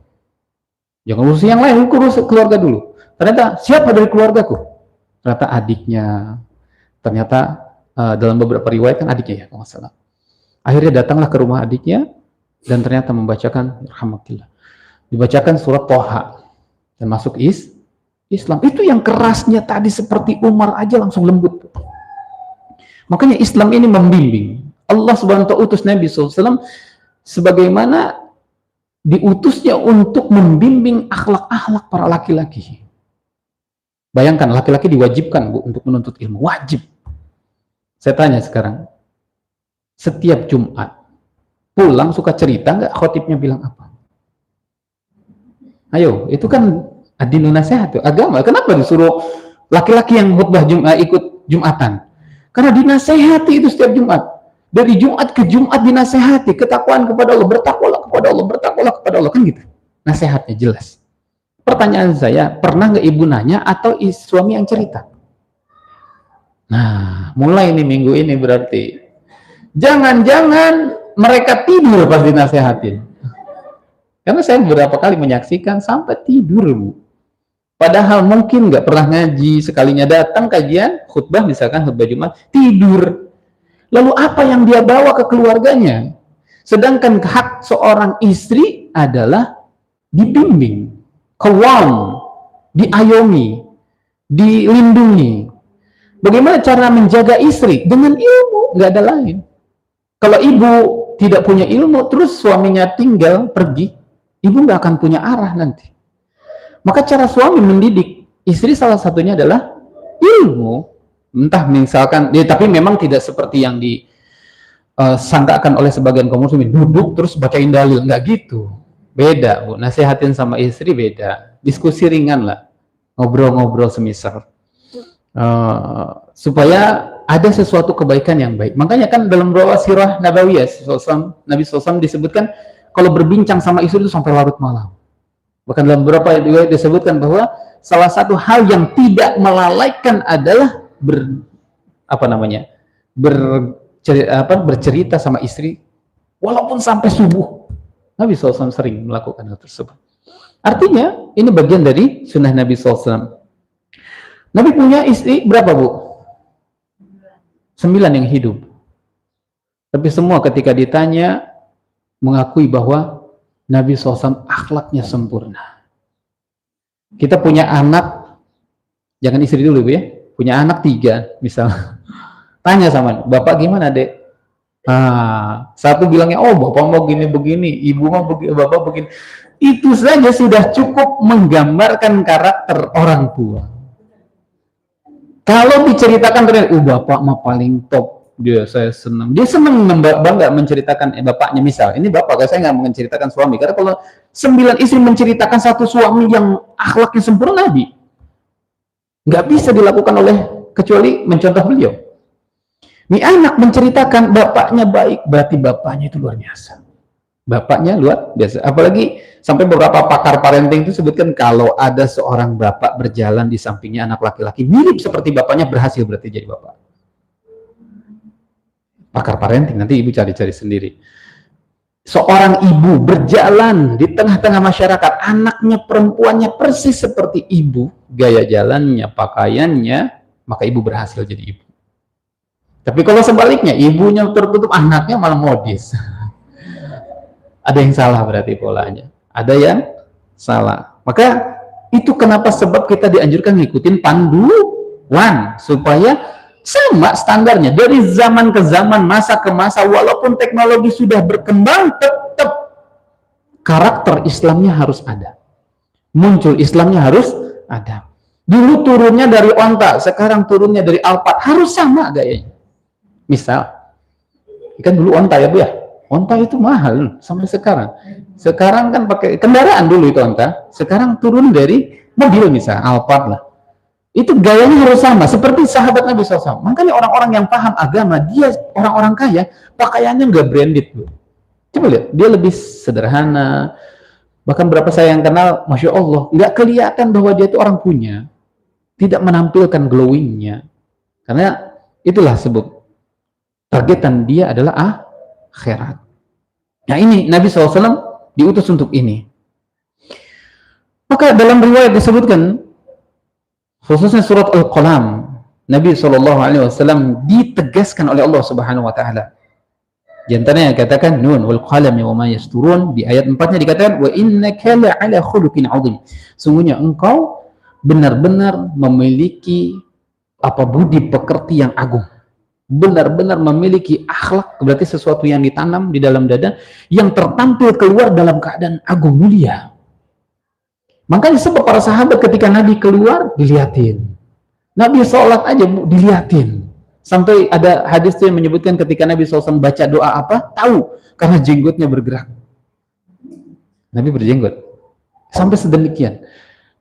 S1: Jangan urusi yang lain, urus keluarga dulu. Ternyata siapa dari keluargaku? Ternyata adiknya. Ternyata dalam beberapa riwayat kan adiknya ya, kalau nggak salah. Akhirnya datanglah ke rumah adiknya dan ternyata membacakan rahmatillah. Dibacakan surat Thaha dan masuk Islam. Itu yang kerasnya tadi seperti Umar aja langsung lembut. Makanya Islam ini membimbing. Allah Subhanahu wa ta'ala utus Nabi SAW sebagaimana diutusnya untuk membimbing akhlak-akhlak para laki-laki. Bayangkan, laki-laki diwajibkan, Bu, untuk menuntut ilmu. Wajib. Saya tanya sekarang, setiap Jumat pulang suka cerita nggak khotibnya bilang apa? Ayo, itu kan ad-dinu nasihat, agama. Kenapa disuruh laki-laki yang khutbah ikut Jumatan? Karena dinasehati itu setiap Jumat. Dari Jumat ke Jumat dinasehati, ketakwaan kepada Allah, bertakwalah kepada Allah, bertakwalah kepada Allah, kan gitu. Nasihatnya jelas. Pertanyaan saya, pernah nggak ibu nanya atau suami yang cerita? Nah, mulai nih minggu ini berarti. Jangan-jangan mereka tidur pas dinasehatin. Karena saya beberapa kali menyaksikan sampai tidur, Bu. Padahal mungkin nggak pernah ngaji, sekalinya datang kajian, khutbah misalkan khutbah Jumat, tidur. Lalu apa yang dia bawa ke keluarganya? Sedangkan hak seorang istri adalah dibimbing, qawwam, diayomi, dilindungi. Bagaimana cara menjaga istri? Dengan ilmu, nggak ada lain. Kalau ibu tidak punya ilmu, terus suaminya tinggal, pergi, ibu nggak akan punya arah nanti. Maka cara suami mendidik istri salah satunya adalah ilmu. Entah misalkan, ya, tapi memang tidak seperti yang disangkakan oleh sebagian kaum muslimin, duduk terus bacain dalil, nggak gitu. Beda, Bu. Nasihatin sama istri beda. Diskusi ringan lah, ngobrol-ngobrol semisal. Supaya ada sesuatu kebaikan yang baik. Makanya kan dalam beberapa sirah Nabawiyah, Nabi SAW disebutkan kalau berbincang sama istri itu sampai larut malam. Bahkan dalam beberapa riwayat disebutkan bahwa salah satu hal yang tidak melalaikan adalah bercerita sama istri walaupun sampai subuh. Nabi SAW sering melakukan hal tersebut. Artinya ini bagian dari sunnah Nabi SAW. Nabi punya istri berapa, Bu? 9 yang hidup. Tapi semua ketika ditanya mengakui bahwa Nabi SAW akhlaknya sempurna. Kita punya anak, jangan istri dulu, Bu, ya. Punya anak 3 misal, tanya sama bapak gimana, Dek? Satu bilangnya, oh bapak mau gini begini, ibu mau begini, bapak begini. Itu saja sudah cukup menggambarkan karakter orang tua. Kalau diceritakan ternyata, bapak mah paling top, saya senang. Dia senang bangga menceritakan bapaknya, misal ini bapak, saya nggak menceritakan suami, karena kalau 9 istri menceritakan satu suami yang akhlaknya sempurna, Nabi nggak bisa dilakukan oleh kecuali mencontoh beliau. Ini anak menceritakan bapaknya baik, berarti bapaknya itu luar biasa. Bapaknya luar biasa. Apalagi sampai beberapa pakar parenting itu sebutkan kalau ada seorang bapak berjalan di sampingnya anak laki-laki mirip seperti bapaknya, berhasil berarti jadi bapak. Pakar parenting, nanti ibu cari-cari sendiri. Seorang ibu berjalan di tengah-tengah masyarakat, anaknya perempuannya persis seperti ibu, gaya jalannya, pakaiannya, maka ibu berhasil jadi ibu. Tapi kalau sebaliknya, ibunya tertutup, anaknya malah modis. Ada yang salah berarti polanya. Ada yang salah. Maka itu kenapa sebab kita dianjurkan ngikutin panduan, supaya sama standarnya dari zaman ke zaman, masa ke masa. Walaupun teknologi sudah berkembang, tetap karakter Islamnya harus ada, muncul Islamnya harus ada. Dulu turunnya dari onta, sekarang turunnya dari alpat, harus sama gayanya. Misal, kan dulu onta ya, Bu, ya, Onta itu mahal sampai sekarang. Sekarang kan pakai kendaraan dulu itu onta. Sekarang turun dari mobil misalnya, Alphard lah. Itu gayanya harus sama, seperti sahabat Nabi SAW. Makanya orang-orang yang paham agama, dia orang-orang kaya, pakaiannya nggak branded. Coba lihat, dia lebih sederhana. Bahkan berapa saya yang kenal, Masya Allah, nggak kelihatan bahwa dia itu orang punya. Tidak menampilkan glowingnya. Karena itulah sebab targetan dia adalah akhirat. Nah ini Nabi SAW diutus untuk ini. Maka dalam riwayat disebutkan, khususnya surat Al-Qalam, Nabi SAW ditegaskan oleh Allah Subhanahu Wa Taala. Di antaranya katakan nun wal qalami wa ma yasturun. Di ayat 4-nya dikatakan wa innaka la'ala khuluqin 'adzim. Sungguhnya engkau benar-benar memiliki budi pekerti yang agung. Benar-benar memiliki akhlak, berarti sesuatu yang ditanam di dalam dada yang tertampil keluar dalam keadaan agung mulia. Makanya sebab para sahabat ketika Nabi keluar dilihatin, Nabi sholat aja dilihatin, sampai ada hadis yang menyebutkan ketika Nabi SAW baca doa apa, tahu karena jenggotnya bergerak. Nabi berjenggot sampai sedemikian.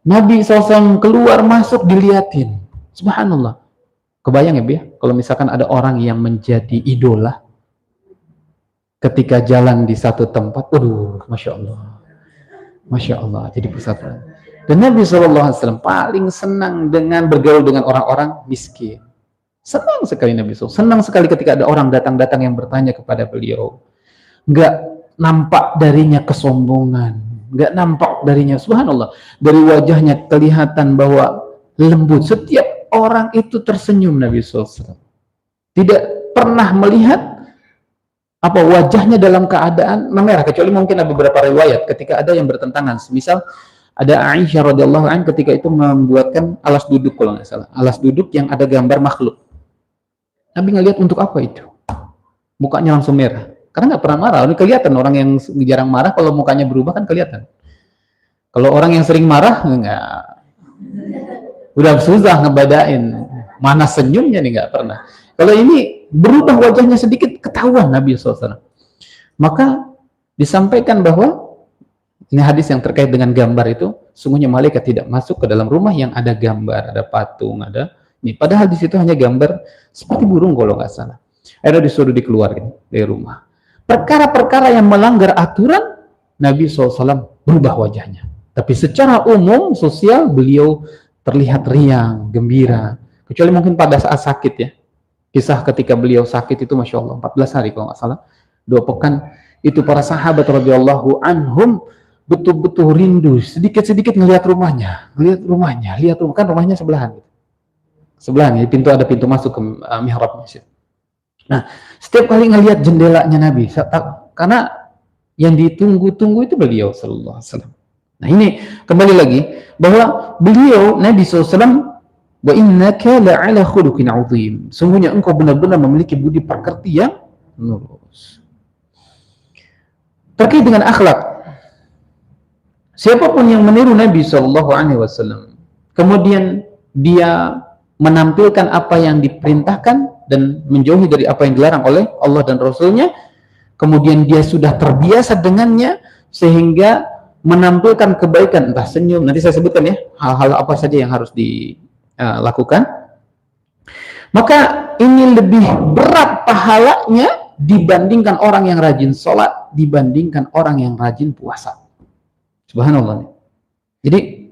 S1: Nabi SAW keluar masuk dilihatin, subhanallah. Kebayang ya, kalau misalkan ada orang yang menjadi idola ketika jalan di satu tempat, Masya Allah, jadi pusat. Dan Nabi SAW paling senang dengan bergaul dengan orang-orang miskin. Senang sekali Nabi SAW, senang sekali ketika ada orang datang-datang yang bertanya kepada beliau. Nggak nampak darinya kesombongan, nggak nampak darinya, subhanallah, dari wajahnya kelihatan bahwa lembut. Setiap orang itu tersenyum Nabi SAW. Tidak pernah melihat wajahnya dalam keadaan memerah, kecuali mungkin ada beberapa riwayat ketika ada yang bertentangan. Misal ada Aisyah radhiyallahu anha ketika itu membuatkan alas duduk, kalau nggak salah, alas duduk yang ada gambar makhluk. Nabi ngelihat untuk apa itu? Mukanya langsung merah. Karena nggak pernah marah. Ini kelihatan orang yang jarang marah kalau mukanya berubah kan kelihatan. Kalau orang yang sering marah nggak, udah susah ngebadain mana senyumnya nih, nggak pernah. Kalau ini berubah wajahnya sedikit, ketahuan Nabi SAW. Maka disampaikan bahwa ini hadis yang terkait dengan gambar itu, sungguhnya malaikat tidak masuk ke dalam rumah yang ada gambar, ada patung, ada ini. Padahal di situ hanya gambar seperti burung kalau nggak salah. Akhirnya disuruh dikeluarkan dari rumah. Perkara-perkara yang melanggar aturan, Nabi SAW berubah wajahnya. Tapi secara umum sosial beliau terlihat riang, gembira. Kecuali mungkin pada saat sakit ya. Kisah ketika beliau sakit itu Masya Allah, 14 hari kalau nggak salah, 2 pekan, itu para sahabat radhiyallahu anhum betul-betul rindu, sedikit-sedikit ngelihat rumahnya, lihat rumah, kan rumahnya sebelahan. Sebelahan, ya, ada pintu masuk ke mihrabnya. Nah, setiap kali ngelihat jendelanya Nabi, karena yang ditunggu-tunggu itu beliau sallallahu alaihi wasallam. Nah ini kembali lagi bahwa beliau Nabi SAW, wa innaka la'ala khuluqin 'adzim. Sungguhnya engkau benar-benar memiliki budi pekerti yang lurus. Terkait dengan akhlak, siapapun yang meniru Nabi SAW, kemudian dia menampilkan apa yang diperintahkan dan menjauhi dari apa yang dilarang oleh Allah dan Rasulnya, kemudian dia sudah terbiasa dengannya sehingga menampilkan kebaikan, entah senyum, nanti saya sebutkan ya hal-hal apa saja yang harus dilakukan, maka ini lebih berat pahalanya dibandingkan orang yang rajin sholat, dibandingkan orang yang rajin puasa. Subhanallah. Jadi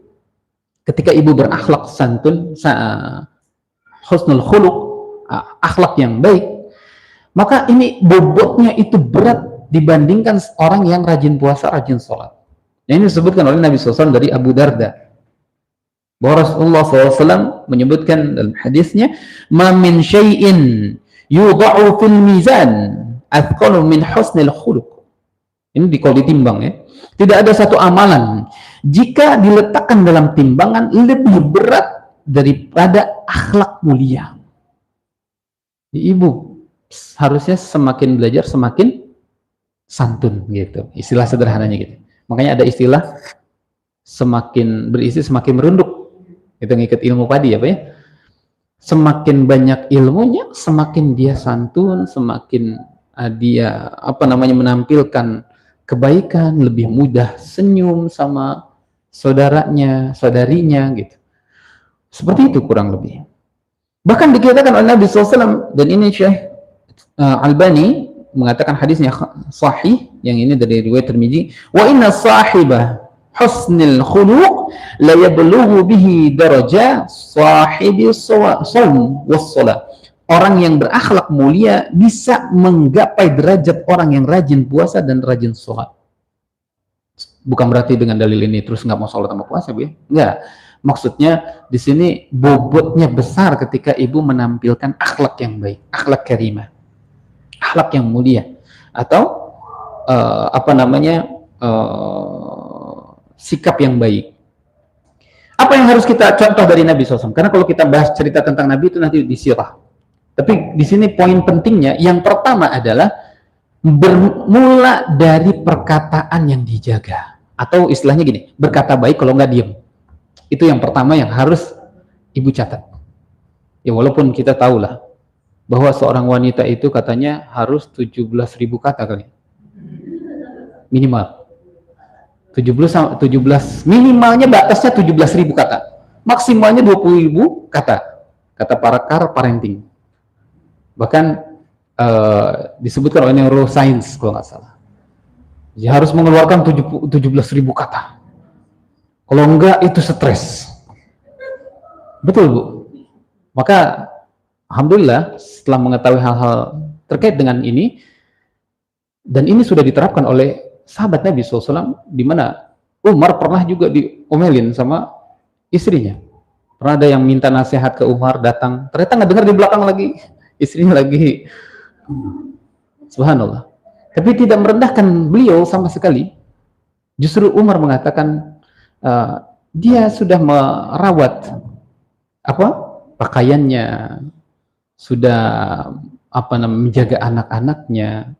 S1: ketika ibu berakhlak santun, husnul khuluq, akhlak yang baik, maka ini bobotnya itu berat dibandingkan orang yang rajin puasa, rajin sholat. Nah, ini disebutkan oleh Nabi SAW dari Abu Darda, bahwa Rasulullah SAW menyebutkan dalam hadisnya, ma min syai'in yudha'u fil mizan athqalu min husnil khuluq. Ini kalau ditimbang ya, tidak ada satu amalan jika diletakkan dalam timbangan lebih berat daripada akhlak mulia. Ibu harusnya semakin belajar semakin santun gitu, istilah sederhananya gitu. Makanya ada istilah semakin berisi semakin merunduk. Itu ngikat ilmu padi apa ya? Semakin banyak ilmunya, semakin dia santun, semakin dia menampilkan kebaikan, lebih mudah senyum sama saudaranya, saudarinya gitu. Seperti itu kurang lebih. Bahkan dikatakan oleh Nabi SAW, dan ini Syekh Albani mengatakan hadisnya sahih, yang ini dari riwayat Tirmidzi, wa inna sahibah husnil khuluq la yablughu bihi daraja sahibi shaum was shalah. Orang yang berakhlak mulia bisa menggapai derajat orang yang rajin puasa dan rajin sholat. Bukan berarti dengan dalil ini terus nggak mau sholat sama puasa, Bu ya? Enggak. Maksudnya di sini bobotnya besar ketika ibu menampilkan akhlak yang baik, akhlak karimah, akhlak yang mulia, atau sikap yang baik. Apa yang harus kita contoh dari Nabi SAW? Karena kalau kita bahas cerita tentang Nabi itu nanti di sirah. Tapi di sini poin pentingnya, yang pertama adalah bermula dari perkataan yang dijaga. Atau istilahnya gini, berkata baik kalau nggak diem. Itu yang pertama yang harus ibu catat. Ya walaupun kita tahulah bahwa seorang wanita itu katanya harus 17.000 kata kali. Minimal. 17 minimalnya batasnya 17.000 kata. Maksimalnya 20.000 kata. Kata para parenting. Bahkan disebutkan oleh neuroscience kalau nggak salah. Jadi harus mengeluarkan 17.000 kata. Kalau enggak itu stres. Betul, Bu. Maka alhamdulillah setelah mengetahui hal-hal terkait dengan ini, dan ini sudah diterapkan oleh sahabat Nabi SAW, di mana Umar pernah juga diomelin sama istrinya. Pernah ada yang minta nasihat ke Umar, datang, ternyata nggak dengar di belakang lagi. Istrinya lagi, subhanallah. Tapi tidak merendahkan beliau sama sekali. Justru Umar mengatakan dia sudah merawat pakaiannya, sudah menjaga anak-anaknya.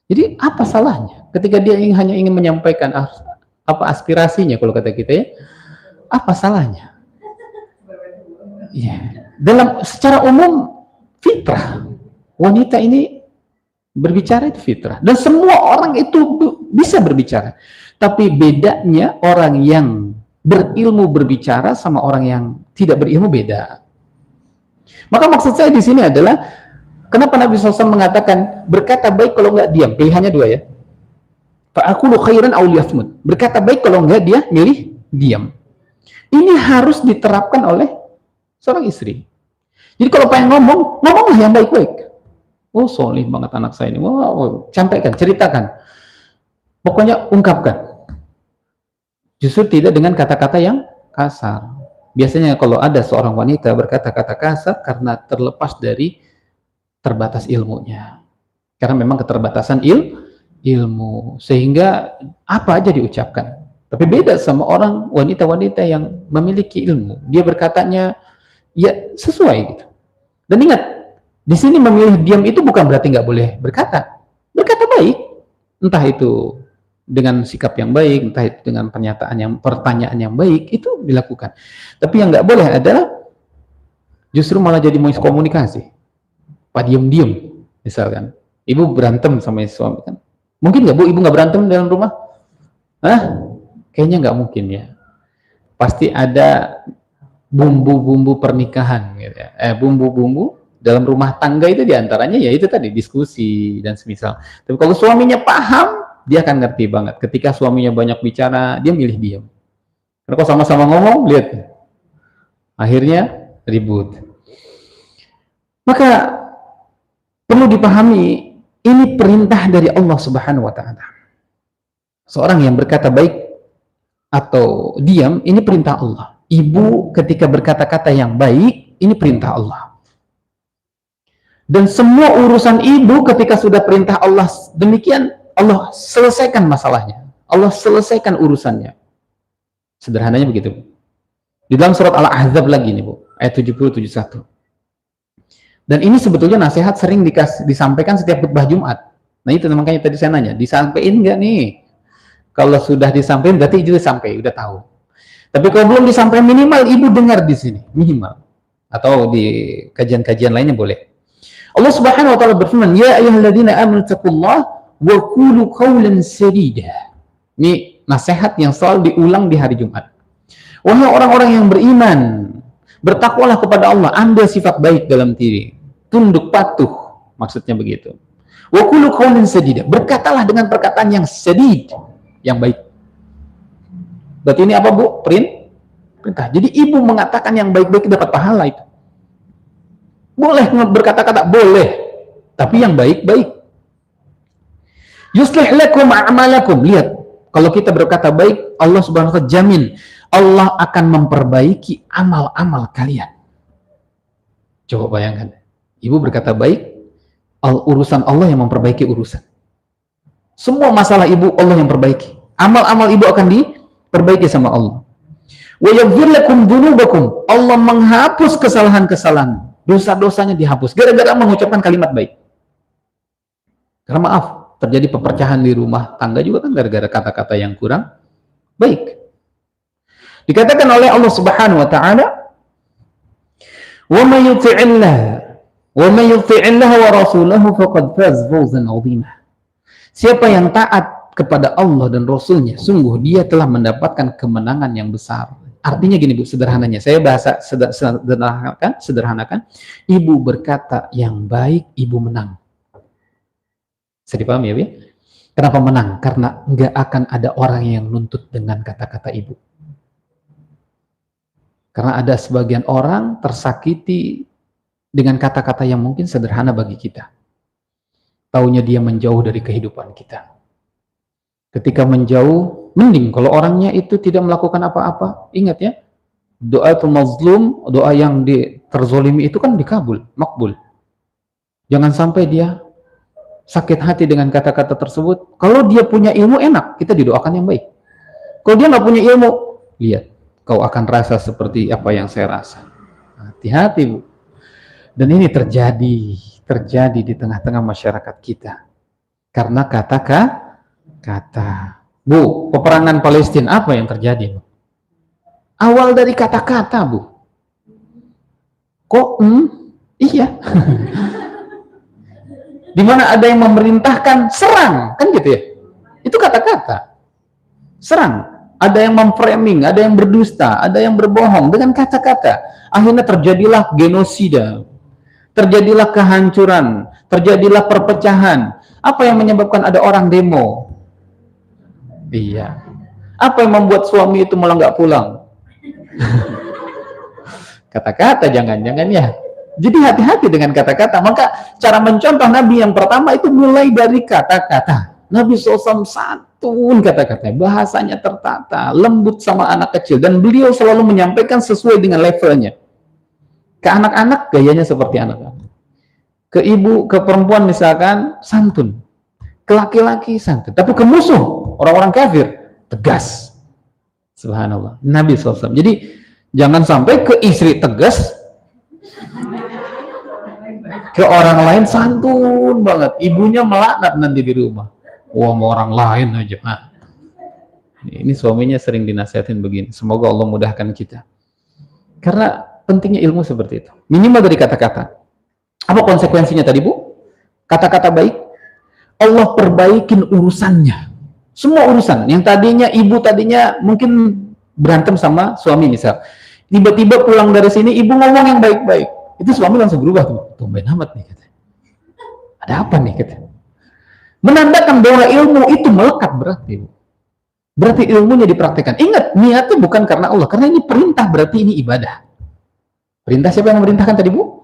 S1: Jadi apa salahnya ketika dia hanya ingin menyampaikan aspirasinya, kalau kata kita ya, apa salahnya? Ya. Secara umum fitrah, wanita ini berbicara itu fitrah, dan semua orang itu bisa berbicara. Tapi bedanya orang yang berilmu berbicara sama orang yang tidak berilmu beda. Maka maksud saya di sini adalah kenapa Nabi SAW mengatakan berkata baik kalau nggak diam. Pilihannya dua ya. Fa'akulu khairan aw liyasmut. Berkata baik kalau nggak dia milih diam. Ini harus diterapkan oleh seorang istri. Jadi kalau pengen ngomonglah yang baik-baik. Oh, solih banget anak saya ini. Wow, sampaikan, ceritakan. Pokoknya ungkapkan. Justru tidak dengan kata-kata yang kasar. Biasanya kalau ada seorang wanita berkata-kata kasar karena terlepas dari terbatas ilmunya. Karena memang keterbatasan ilmu. Sehingga apa aja diucapkan. Tapi beda sama orang wanita-wanita yang memiliki ilmu. Dia berkatanya ya sesuai gitu. Dan ingat, di sini memilih diam itu bukan berarti nggak boleh berkata. Berkata baik, entah itu dengan sikap yang baik, entah itu dengan pertanyaan yang baik, itu dilakukan. Tapi yang nggak boleh adalah justru malah jadi miskomunikasi. Pak diem-diem, misalkan. Ibu berantem sama suami kan. Mungkin nggak, Bu, ibu nggak berantem dalam rumah? Kayaknya nggak mungkin ya. Pasti ada bumbu-bumbu pernikahan gitu ya. Bumbu-bumbu dalam rumah tangga itu diantaranya ya itu tadi, diskusi dan semisal. Tapi kalau suaminya paham, dia akan ngerti banget. Ketika suaminya banyak bicara, dia milih diam. Karena kalau sama-sama ngomong, lihat akhirnya ribut. Maka perlu dipahami, ini perintah dari Allah Subhanahu wa Ta'ala. Seorang yang berkata baik atau diam, ini perintah Allah. Ibu ketika berkata-kata yang baik, ini perintah Allah. Dan semua urusan ibu ketika sudah perintah Allah demikian, Allah selesaikan masalahnya. Allah selesaikan urusannya. Sederhananya begitu. Di dalam surat Al-Ahzab lagi nih, Bu, ayat 70-71. Dan ini sebetulnya nasihat sering disampaikan setiap khutbah Jumat. Nah itu makanya tadi saya nanya, disampaikan nggak nih? Kalau sudah disampaikan berarti itu sampai, udah tahu. Tapi kalau belum disampaikan, minimal ibu dengar di sini, minimal. Atau di kajian-kajian lainnya boleh. Allah Subhanahu wa taala berfirman, "Ya ayyuhalladzina amanu taqullaha wa qulu qawlan sadida." Ini nasihat yang selalu diulang di hari Jumat. Wahai orang-orang yang beriman, bertakwalah kepada Allah, ambil sifat baik dalam diri, tunduk patuh, maksudnya begitu. Wa qulu qawlan sadida, berkatalah dengan perkataan yang sadid, yang baik. Berarti ini apa, Bu? Perintah. Jadi ibu mengatakan yang baik-baik dapat pahala itu. Boleh berkata-kata, boleh, tapi yang baik-baik. Yuslih lakum a'malakum. Lihat, kalau kita berkata baik, Allah Subhanahu wa taala jamin Allah akan memperbaiki amal-amal kalian. Coba bayangkan, ibu berkata baik, urusan Allah yang memperbaiki urusan. Semua masalah ibu Allah yang perbaiki. Amal-amal ibu akan diperbaiki sama Allah. Wa yaghfir lakum dzunubakum. Allah menghapus kesalahan-kesalahan. Dosa-dosanya dihapus gara-gara mengucapkan kalimat baik. Karena maaf, terjadi pepercahan di rumah tangga juga kan gara-gara kata-kata yang kurang baik. Dikatakan oleh Allah Subhanahu wa taala, "Wa may yuti'illah wa rasulahu faqad faz fawzan 'azima." Siapa yang taat kepada Allah dan Rasulnya, sungguh dia telah mendapatkan kemenangan yang besar. Artinya gini, Bu, sederhananya, saya bahasa sederhanakan, ibu berkata yang baik, ibu menang. Bisa dipahami ya, Bu? Kenapa menang? Karena nggak akan ada orang yang nuntut dengan kata-kata ibu. Karena ada sebagian orang tersakiti dengan kata-kata yang mungkin sederhana bagi kita. Taunya dia menjauh dari kehidupan kita. Ketika menjauh, mending kalau orangnya itu tidak melakukan apa-apa. Ingat ya, doa itu mazlum, doa yang terzolimi itu kan dikabul, makbul. Jangan sampai dia sakit hati dengan kata-kata tersebut. Kalau dia punya ilmu, enak, kita didoakan yang baik. Kalau dia nggak punya ilmu, lihat, kau akan rasa seperti apa yang saya rasa. Hati-hati, Bu. Dan ini terjadi di tengah-tengah masyarakat kita. Karena kata. Bu, peperangan Palestina, apa yang terjadi, Bu? Awal dari kata-kata, Bu. Kok? Iya. Di mana ada yang memerintahkan serang, kan gitu ya? Itu kata-kata. Serang. Ada yang memframing, ada yang berdusta, ada yang berbohong dengan kata-kata. Akhirnya terjadilah genosida. Terjadilah kehancuran, terjadilah perpecahan. Apa yang menyebabkan ada orang demo? Iya. Apa yang membuat suami itu malah nggak pulang? Kata-kata, jangan-jangan ya. Jadi hati-hati dengan kata-kata. Maka cara mencontoh Nabi yang pertama itu mulai dari kata-kata. Nabi SAW santun kata-kata, bahasanya tertata, lembut sama anak kecil, dan beliau selalu menyampaikan sesuai dengan levelnya. Ke anak-anak gayanya seperti anak-anak. Ke ibu, ke perempuan misalkan santun. Ke laki-laki santun. Tapi ke musuh, orang-orang kafir, tegas. Subhanallah. Nabi SAW. Jadi jangan sampai ke istri tegas, ke orang lain santun banget. Ibunya melaknat nanti di rumah. Wah, mau orang lain aja. Nah, ini suaminya sering dinasihatin begini. Semoga Allah mudahkan kita. Karena pentingnya ilmu seperti itu. Minimal dari kata-kata. Apa konsekuensinya tadi, Bu? Kata-kata baik, Allah perbaikin urusannya. Semua urusan. Yang tadinya ibu mungkin berantem sama suami misal. Tiba-tiba pulang dari sini, ibu ngomong yang baik-baik. Itu suami langsung berubah tuh. Tumben amat nih, katanya. Ada apa nih, katanya. Menandakan bahwa ilmu itu melekat berarti. Berarti ilmunya dipraktikkan. Ingat, niatnya bukan karena Allah. Karena ini perintah, berarti ini ibadah. Perintah siapa yang memerintahkan tadi, Bu?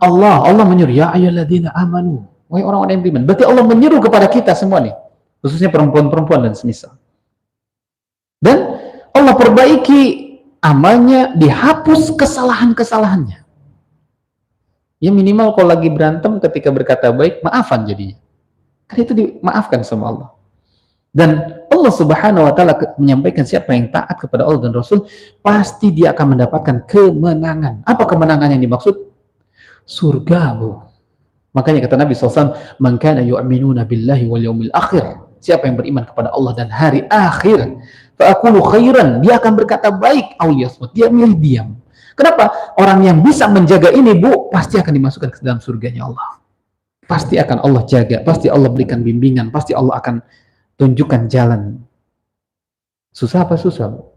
S1: Allah menyuruh, ya ayyuhalladzina amanu. Wahai orang-orang yang beriman. Berarti Allah menyeru kepada kita semua nih. Khususnya perempuan-perempuan dan semisal. Dan Allah perbaiki amalnya, dihapus kesalahan-kesalahannya. Ya minimal kalau lagi berantem ketika berkata baik, maafan jadinya. Karena itu dimaafkan sama Allah. Dan Allah Subhanahu wa taala menyampaikan siapa yang taat kepada Allah dan Rasul, pasti dia akan mendapatkan kemenangan. Apa kemenangan yang dimaksud? Surga, Bu. Makanya kata Nabi SAW, "Man kana yu'minuna billahi wal yaumil akhir." Siapa yang beriman kepada Allah dan hari akhir, fa aqulu khairan, dia akan berkata baik, au yasmut, dia milih diam. Kenapa? Orang yang bisa menjaga ini, Bu, pasti akan dimasukkan ke dalam surganya Allah. Pasti akan Allah jaga, pasti Allah berikan bimbingan, pasti Allah akan tunjukkan jalan. Susah apa susah, Bu?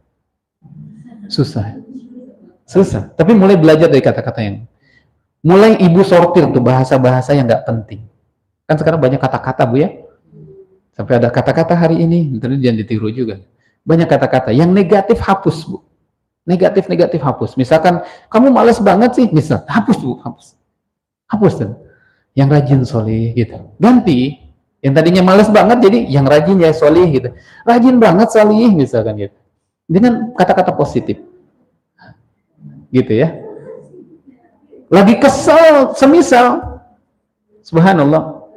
S1: Susah. Susah. Tapi mulai belajar dari kata-kata yang mulai ibu sortir tuh bahasa-bahasa yang nggak penting. Kan sekarang banyak kata-kata, Bu, ya. Sampai ada kata-kata hari ini, terus jangan ditiru juga. Banyak kata-kata yang negatif hapus, Bu. Negatif hapus. Misalkan kamu malas banget sih, misal hapus, Bu, hapus. Hapus tuh. Yang rajin solih gitu. Ganti yang tadinya malas banget jadi yang rajin ya solih gitu. Rajin banget solih misalkan gitu. Dengan kata-kata positif. Gitu ya. Lagi kesel, semisal subhanallah.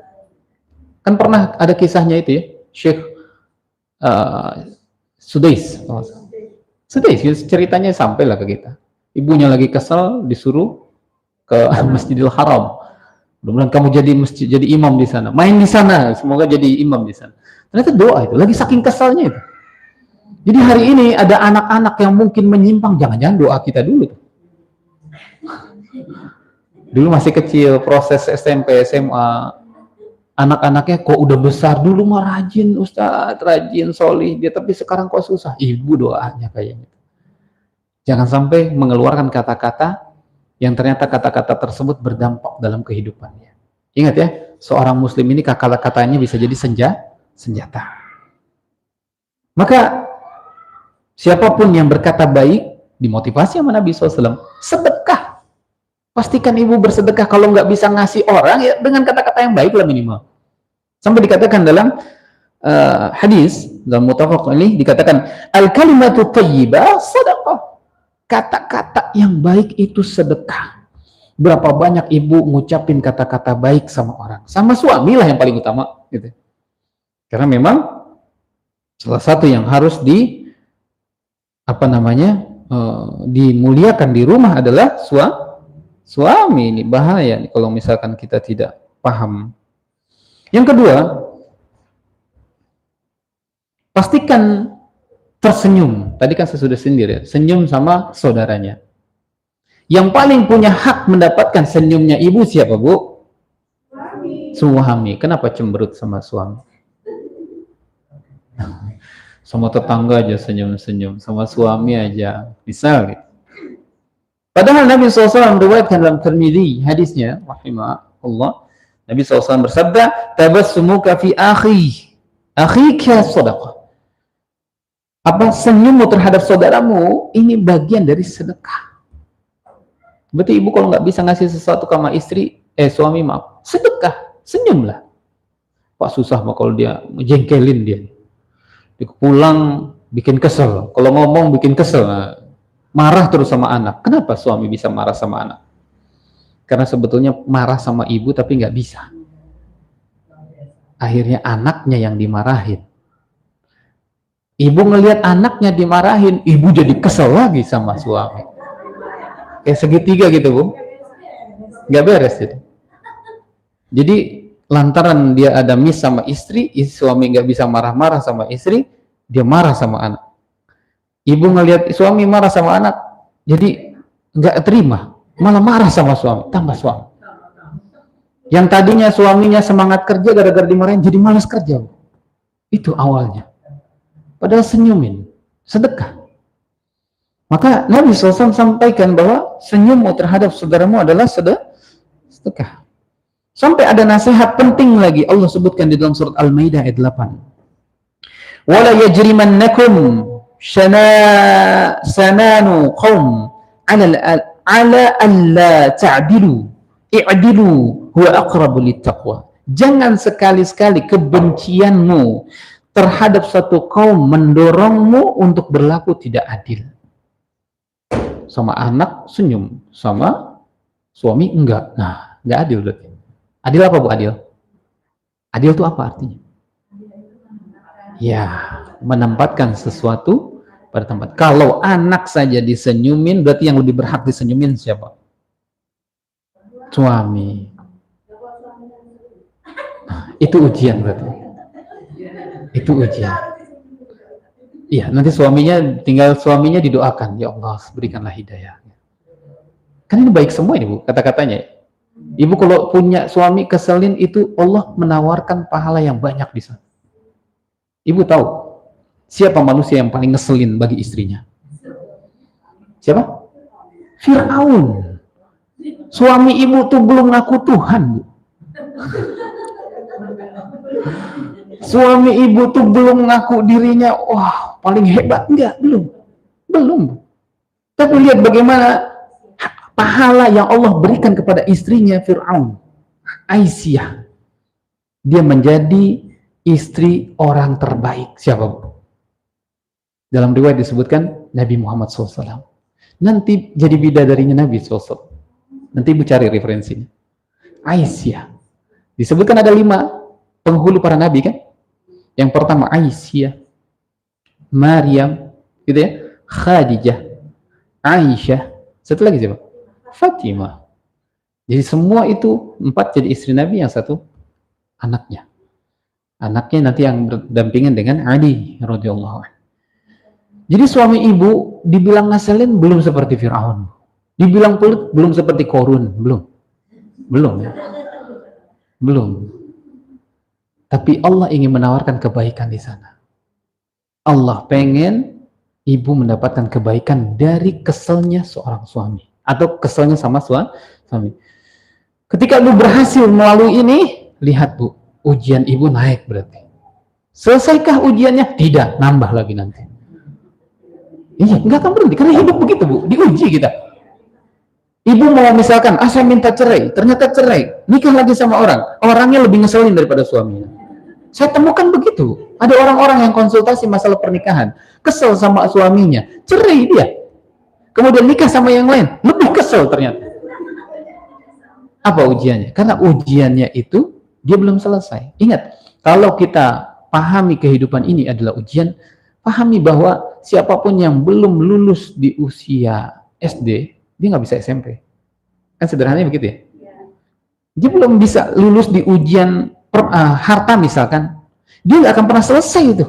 S1: Kan pernah ada kisahnya itu ya, Syekh Sudais. Sudais ceritanya sampailah ke kita. Ibunya lagi kesel, disuruh ke Masjidil Haram. Mudah-mudahan kamu jadi imam di sana. Main di sana, semoga jadi imam di sana. Ternyata doa itu, lagi saking kesalnya itu. Jadi hari ini ada anak-anak yang mungkin menyimpang, jangan-jangan doa kita dulu tuh. Dulu masih kecil, proses SMP, SMA, anak-anaknya kok udah besar, dulu mah rajin Ustadz, rajin solih dia, tapi sekarang kok susah. Ibu doanya kayaknya. Jangan sampai mengeluarkan kata-kata yang ternyata kata-kata tersebut berdampak dalam kehidupannya. Ingat ya, seorang muslim ini kata-katanya bisa jadi senjata. Maka siapapun yang berkata baik, dimotivasi sama Nabi SAW, sedekah. Pastikan ibu bersedekah. Kalau nggak bisa ngasih orang, ya dengan kata-kata yang baik lah minimal. Sampai dikatakan dalam hadis, dalam muttafaq alaih, dikatakan, al-kalimatu thayyibah sadaqah. Kata-kata yang baik itu sedekah. Berapa banyak ibu ngucapin kata-kata baik sama orang, sama suami lah yang paling utama gitu. Karena memang salah satu yang harus dimuliakan di rumah adalah suami. Ini bahaya nih kalau misalkan kita tidak paham. Yang kedua, pastikan tersenyum. Tadi kan saya sudah sindir ya, senyum sama saudaranya. Yang paling punya hak mendapatkan senyumnya ibu siapa, Bu? Suami. Kenapa cemberut sama suami? Sama tetangga aja senyum-senyum, sama suami aja misal gitu. Padahal Nabi SAW meriwayatkan dalam Tirmidzi hadisnya, rahimahullah, Nabi SAW bersabda, tabassumuka fi akhika sadaqah. Apa senyummu terhadap saudaramu ini bagian dari sedekah. Berarti ibu kalau nggak bisa ngasih sesuatu sama suami maaf, sedekah, senyumlah. Pak susah mah kalau dia jengkelin dia pulang bikin kesel, kalau ngomong bikin kesel, marah terus sama anak. Kenapa suami bisa marah sama anak? Karena sebetulnya marah sama ibu tapi nggak bisa. Akhirnya anaknya yang dimarahin. Ibu ngelihat anaknya dimarahin, ibu jadi kesel lagi sama suami. Kayak segitiga gitu, Bu. Nggak beres gitu. Jadi lantaran dia ada miss sama istri, suami nggak bisa marah-marah sama istri, dia marah sama anak. Ibu ngelihat suami marah sama anak, jadi nggak terima, malah marah sama suami, tambah suami. Yang tadinya suaminya semangat kerja gara-gara dimarahin, jadi malas kerja, Bu. Itu awalnya. Padahal senyumin, sedekah. Maka Nabi SAW sampaikan bahwa senyummu terhadap saudaramu adalah sedekah. Sampai ada nasihat penting lagi Allah sebutkan di dalam surat Al-Maidah ayat 8. Wala yajrimannakum sananu qaum ala alla ta'dilu i'dilu huwa aqrabu littaqwa. Jangan sekali-sekali kebencianmu terhadap satu kaum mendorongmu untuk berlaku tidak adil. Sama anak senyum, sama suami enggak. Nah, enggak adil berarti. Adil apa, Bu? Adil? Adil itu apa artinya? Ya, menempatkan sesuatu pada tempat. Kalau anak saja disenyumin, berarti yang lebih berhak disenyumin siapa? Suami. Nah, itu ujian berarti. Itu ujian. Iya, nanti tinggal suaminya didoakan, ya Allah berikanlah hidayah. Kan ini baik semua ini Bu, kata-katanya. Ibu kalau punya suami keselin itu Allah menawarkan pahala yang banyak di sana. Ibu tahu siapa manusia yang paling ngeselin bagi istrinya? Siapa? Fir'aun. Suami ibu tuh belum ngaku Tuhan, Bu. Suami ibu tuh belum ngaku dirinya, wah paling hebat, enggak, belum. Tapi lihat bagaimana pahala yang Allah berikan kepada istrinya Fir'aun, Aisyah. Dia menjadi istri orang terbaik. Siapa, Bu? Dalam riwayat disebutkan Nabi Muhammad SAW. Nanti jadi bidadarinya Nabi SAW. Nanti ibu cari referensinya. Aisyah. Disebutkan ada 5 penghulu para nabi kan? Yang pertama Aisyah, Maryam, gitu ya, Khadijah, Aisyah, satu lagi siapa? Fatimah. Jadi semua itu 4 jadi istri Nabi, yang 1 anaknya. Anaknya nanti yang berdampingan dengan Ali radhiyallahu anhu. Jadi suami ibu dibilang ngaselin belum seperti Firaun. Dibilang pelit belum seperti Korun, belum ya. Belum. Tapi Allah ingin menawarkan kebaikan di sana. Allah pengen ibu mendapatkan kebaikan dari keselnya seorang suami atau keselnya sama suami. Ketika ibu berhasil melalui ini, lihat Bu, ujian ibu naik berarti. Selesaikah ujiannya? Tidak, nambah lagi nanti. Iya, nggak akan berhenti karena hidup begitu Bu, diuji kita. Ibu mau misalkan, saya minta cerai, ternyata cerai, nikah lagi sama orangnya lebih ngeselin daripada suaminya. Saya temukan begitu. Ada orang-orang yang konsultasi masalah pernikahan, kesel sama suaminya, cerai dia. Kemudian nikah sama yang lain, lebih kesel ternyata. Apa ujiannya? Karena ujiannya itu dia belum selesai. Ingat, kalau kita pahami kehidupan ini adalah ujian, pahami bahwa siapapun yang belum lulus di usia SD, dia nggak bisa SMP. Kan sederhananya begitu ya? Dia belum bisa lulus di ujian harta misalkan, dia nggak akan pernah selesai itu.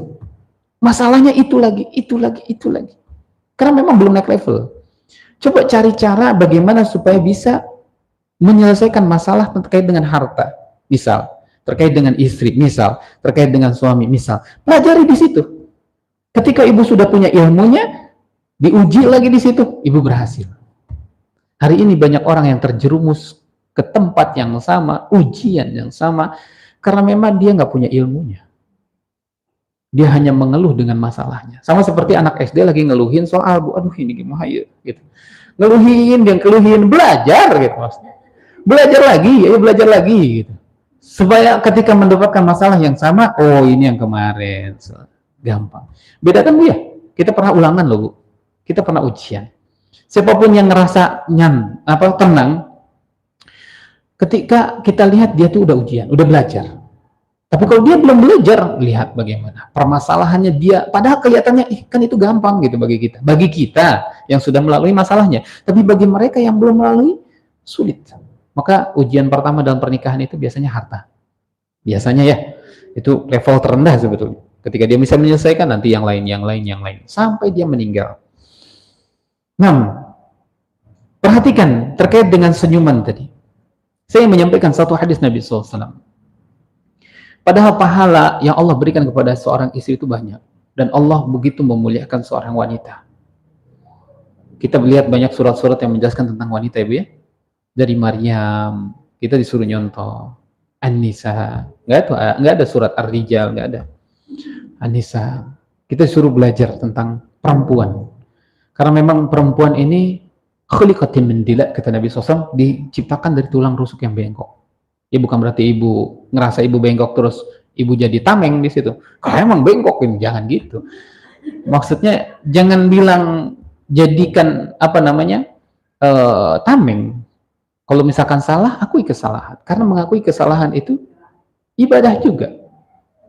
S1: Masalahnya itu lagi. Karena memang belum naik level. Coba cari cara bagaimana supaya bisa menyelesaikan masalah terkait dengan harta, misal, terkait dengan istri, misal, terkait dengan suami, misal. Pelajari di situ. Ketika ibu sudah punya ilmunya, diuji lagi di situ, ibu berhasil. Hari ini banyak orang yang terjerumus ke tempat yang sama, ujian yang sama, karena memang dia nggak punya ilmunya. Dia hanya mengeluh dengan masalahnya. Sama seperti anak SD lagi ngeluhin soal, Bu, aduh ini gimana ya, gitu. Ngeluhin, belajar gitu maksudnya. Belajar lagi, gitu. Supaya ketika mendapatkan masalah yang sama, oh ini yang kemarin, gampang. Bedakan Bu ya, kita pernah ulangan loh Bu, kita pernah ujian. Siapapun yang ngerasa tenang, ketika kita lihat dia tuh udah ujian, udah belajar. Tapi kalau dia belum belajar, lihat bagaimana permasalahannya dia. Padahal kelihatannya, kan itu gampang gitu bagi kita. Bagi kita yang sudah melalui masalahnya. Tapi bagi mereka yang belum melalui, sulit. Maka ujian pertama dalam pernikahan itu biasanya harta. Biasanya ya, itu level terendah sebetulnya. Ketika dia bisa menyelesaikan, nanti yang lain. Sampai dia meninggal. 6. Perhatikan terkait dengan senyuman tadi. Saya menyampaikan satu hadis Nabi SAW. Padahal pahala yang Allah berikan kepada seorang istri itu banyak. Dan Allah begitu memuliakan seorang wanita. Kita melihat banyak surat-surat yang menjelaskan tentang wanita, Ibu ya. Dari Maryam, kita disuruh nyontoh. An-Nisa, nggak ada surat Ar-Rijal, nggak ada. An-Nisa, kita disuruh belajar tentang perempuan. Karena memang perempuan ini khuliqatin min dila, kata Nabi SAW, diciptakan dari tulang rusuk yang bengkok. Ya bukan berarti ibu ngerasa ibu bengkok terus ibu jadi tameng di situ. Kalau emang bengkok ini jangan gitu. Maksudnya jangan bilang jadikan tameng. Kalau misalkan salah, akui kesalahan. Karena mengakui kesalahan itu ibadah juga.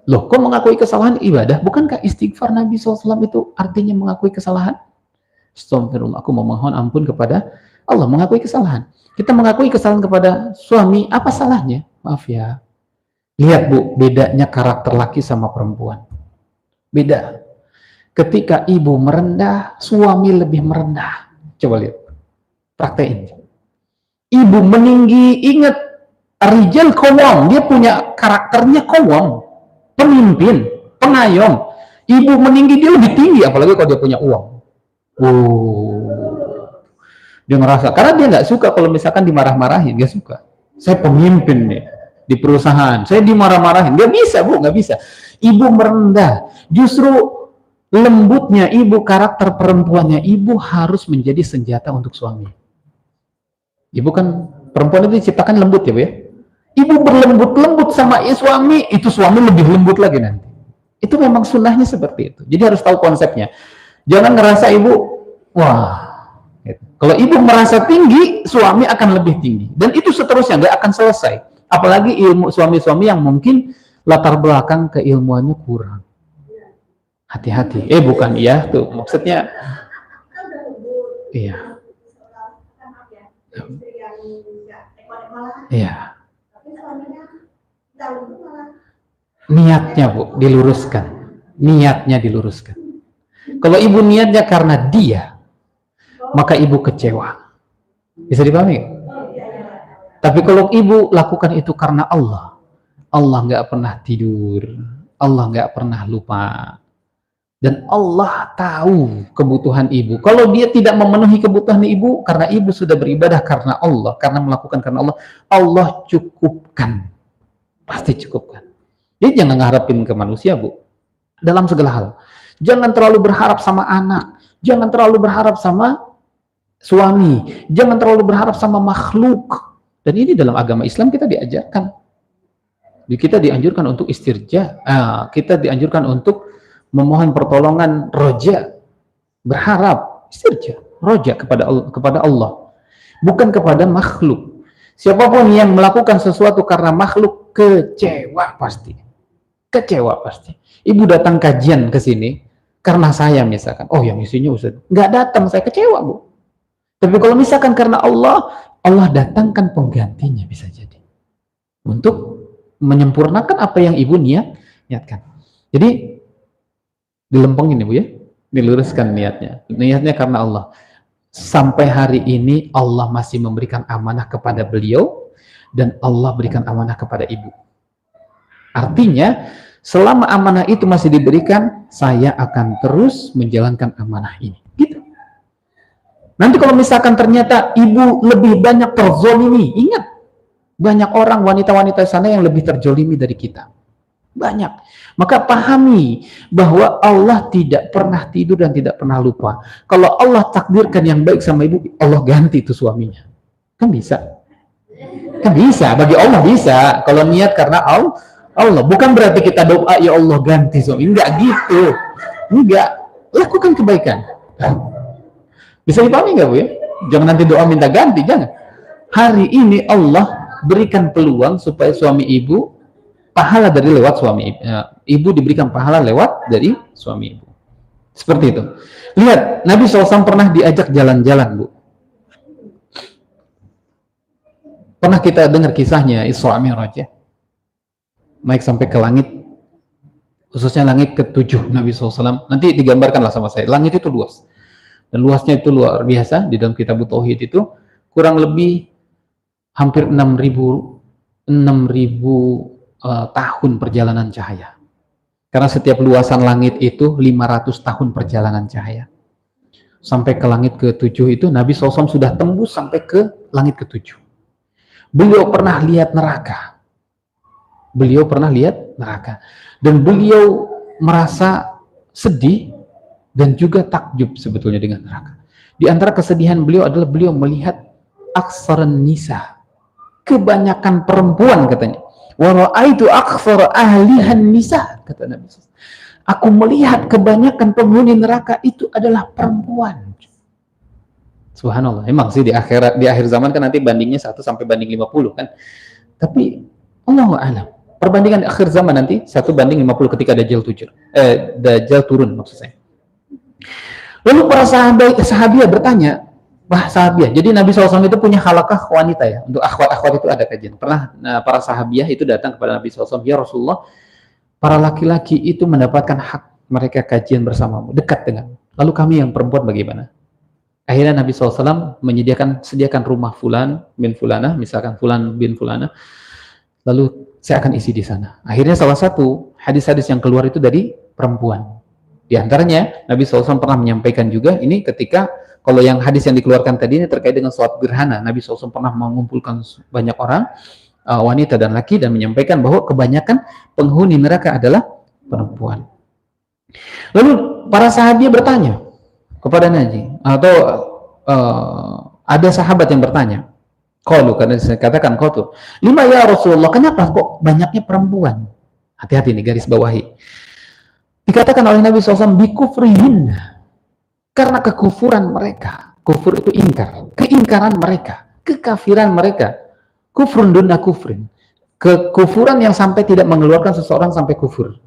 S1: Loh, kok mengakui kesalahan ibadah? Bukankah istighfar Nabi SAW itu artinya mengakui kesalahan? Astagfirullah, aku memohon ampun kepada Allah, mengakui kesalahan. Kita mengakui kesalahan kepada suami, apa salahnya? Maaf ya. Lihat Bu, bedanya karakter laki sama perempuan. Beda. Ketika ibu merendah, suami lebih merendah. Coba lihat. Praktein. Ibu meninggi, ingat, Rijal Qawwam, dia punya karakternya Qawwam, pemimpin, pengayom. Ibu meninggi dia lebih tinggi, apalagi kalau dia punya uang. Dia ngerasa, karena dia nggak suka kalau misalkan dimarah-marahin, dia suka. Saya pemimpin nih di perusahaan, saya dimarah-marahin, nggak bisa bu, nggak bisa. Ibu merendah, justru lembutnya ibu, karakter perempuannya ibu harus menjadi senjata untuk suami. Ibu kan, perempuan itu diciptakan lembut ya bu ya. Ibu berlembut-lembut sama suami, itu suami lebih lembut lagi nanti. Itu memang sunnahnya seperti itu. Jadi harus tahu konsepnya. Jangan ngerasa ibu, wah, gitu. Kalau ibu merasa tinggi, suami akan lebih tinggi. Dan itu seterusnya, nggak akan selesai. Apalagi ilmu suami-suami yang mungkin latar belakang keilmuannya kurang. Hati-hati. Bukan iya tuh, maksudnya, iya. Iya. Niatnya bu, diluruskan. Niatnya diluruskan. Kalau ibu niatnya karena dia, maka ibu kecewa. Bisa dipahami? Tapi kalau ibu lakukan itu karena Allah, Allah nggak pernah tidur, Allah nggak pernah lupa. Dan Allah tahu kebutuhan ibu. Kalau dia tidak memenuhi kebutuhan ibu, karena ibu sudah beribadah karena Allah, karena melakukan karena Allah, Allah cukupkan. Pasti cukupkan. Jadi jangan ngarepin ke manusia, bu. Dalam segala hal. Jangan terlalu berharap sama anak. Jangan terlalu berharap sama suami. Jangan terlalu berharap sama makhluk. Dan ini dalam agama Islam kita diajarkan. Kita dianjurkan untuk istirja. Kita dianjurkan untuk memohon pertolongan, roja, berharap, istirja, roja kepada Allah, bukan kepada makhluk. Siapapun yang melakukan sesuatu karena makhluk, kecewa pasti. Kecewa pasti. Ibu datang kajian ke sini karena saya misalkan, oh yang isinya Ustaz, nggak datang, saya kecewa bu. Tapi kalau misalkan karena Allah, Allah datangkan penggantinya bisa jadi untuk menyempurnakan apa yang ibu niatkan. Jadi dilempengin ibu ya, diluruskan niatnya. Niatnya karena Allah. Sampai hari ini Allah masih memberikan amanah kepada beliau dan Allah berikan amanah kepada ibu. Artinya, selama amanah itu masih diberikan, saya akan terus menjalankan amanah ini. Gitu. Nanti kalau misalkan ternyata ibu lebih banyak terzolimi, ingat, banyak orang wanita-wanita sana yang lebih terzolimi dari kita. Banyak. Maka pahami bahwa Allah tidak pernah tidur dan tidak pernah lupa. Kalau Allah takdirkan yang baik sama ibu, Allah ganti itu suaminya. Kan bisa. Kan bisa. Bagi Allah bisa. Kalau niat karena Allah. Bukan berarti kita doa, ya Allah ganti suami. Enggak gitu. Enggak. Lakukan kebaikan. Bisa dipahami nggak bu ya? Jangan nanti doa minta ganti. Jangan. Hari ini Allah berikan peluang supaya suami ibu pahala dari lewat suami ibu diberikan pahala lewat dari suami ibu. Seperti itu. Lihat, Nabi SAW pernah diajak jalan-jalan, bu. Pernah kita dengar kisahnya Isra Mi'raj ya. Naik sampai ke langit, khususnya langit ke-7 Nabi SAW. Nanti digambarkanlah sama saya. Langit itu luas. Dan luasnya itu luar biasa. Di dalam kitab Tauhid itu kurang lebih hampir 6.000 tahun perjalanan cahaya. Karena setiap luasan langit itu 500 tahun perjalanan cahaya. Sampai ke langit ke-7 itu Nabi SAW sudah tembus sampai ke langit ke-7. Beliau pernah lihat neraka. Beliau pernah lihat neraka. Dan beliau merasa sedih dan juga takjub sebetulnya dengan neraka. Di antara kesedihan beliau adalah beliau melihat aksaran nisa. Kebanyakan perempuan katanya. Wa ra'aitu aktsara ahlihan nisa, kata Nabi. Aku melihat kebanyakan penghuni neraka itu adalah perempuan. Subhanallah. Emang sih di akhir zaman kan nanti bandingnya 1 sampai banding 50 kan. Tapi Allahu a'lam. Perbandingan di akhir zaman nanti 1 banding 50 ketika Dajjal turun maksud saya. Lalu para sahabiah bertanya, sahabiah. Jadi Nabi SAW itu punya halakah wanita ya. Untuk akhwat-akhwat itu ada kajian. Pernah para sahabiah itu datang kepada Nabi SAW, ya Rasulullah, para laki-laki itu mendapatkan hak mereka kajian bersamamu, dekat dengan. Lalu kami yang perempuan bagaimana? Akhirnya Nabi SAW sediakan rumah fulan bin fulana, misalkan fulan bin fulana, lalu saya akan isi di sana. Akhirnya salah satu hadis-hadis yang keluar itu dari perempuan. Di antaranya Nabi SAW pernah menyampaikan juga ini ketika, kalau yang hadis yang dikeluarkan tadi ini terkait dengan sholat gerhana, Nabi SAW pernah mengumpulkan banyak orang, wanita dan laki, dan menyampaikan bahwa kebanyakan penghuni neraka adalah perempuan. Lalu para sahabat bertanya kepada Nabi, atau ada sahabat yang bertanya, qalu, karena saya katakan qalu, lima ya Rasulullah, kenapa kok banyaknya perempuan? Hati-hati nih, garis bawahi. Dikatakan oleh Nabi SAW, bikufrihin, karena kekufuran mereka. Kufur itu ingkar, keingkaran mereka, kekafiran mereka. Kufrun dunna kufrin, kekufuran yang sampai tidak mengeluarkan seseorang sampai kufur.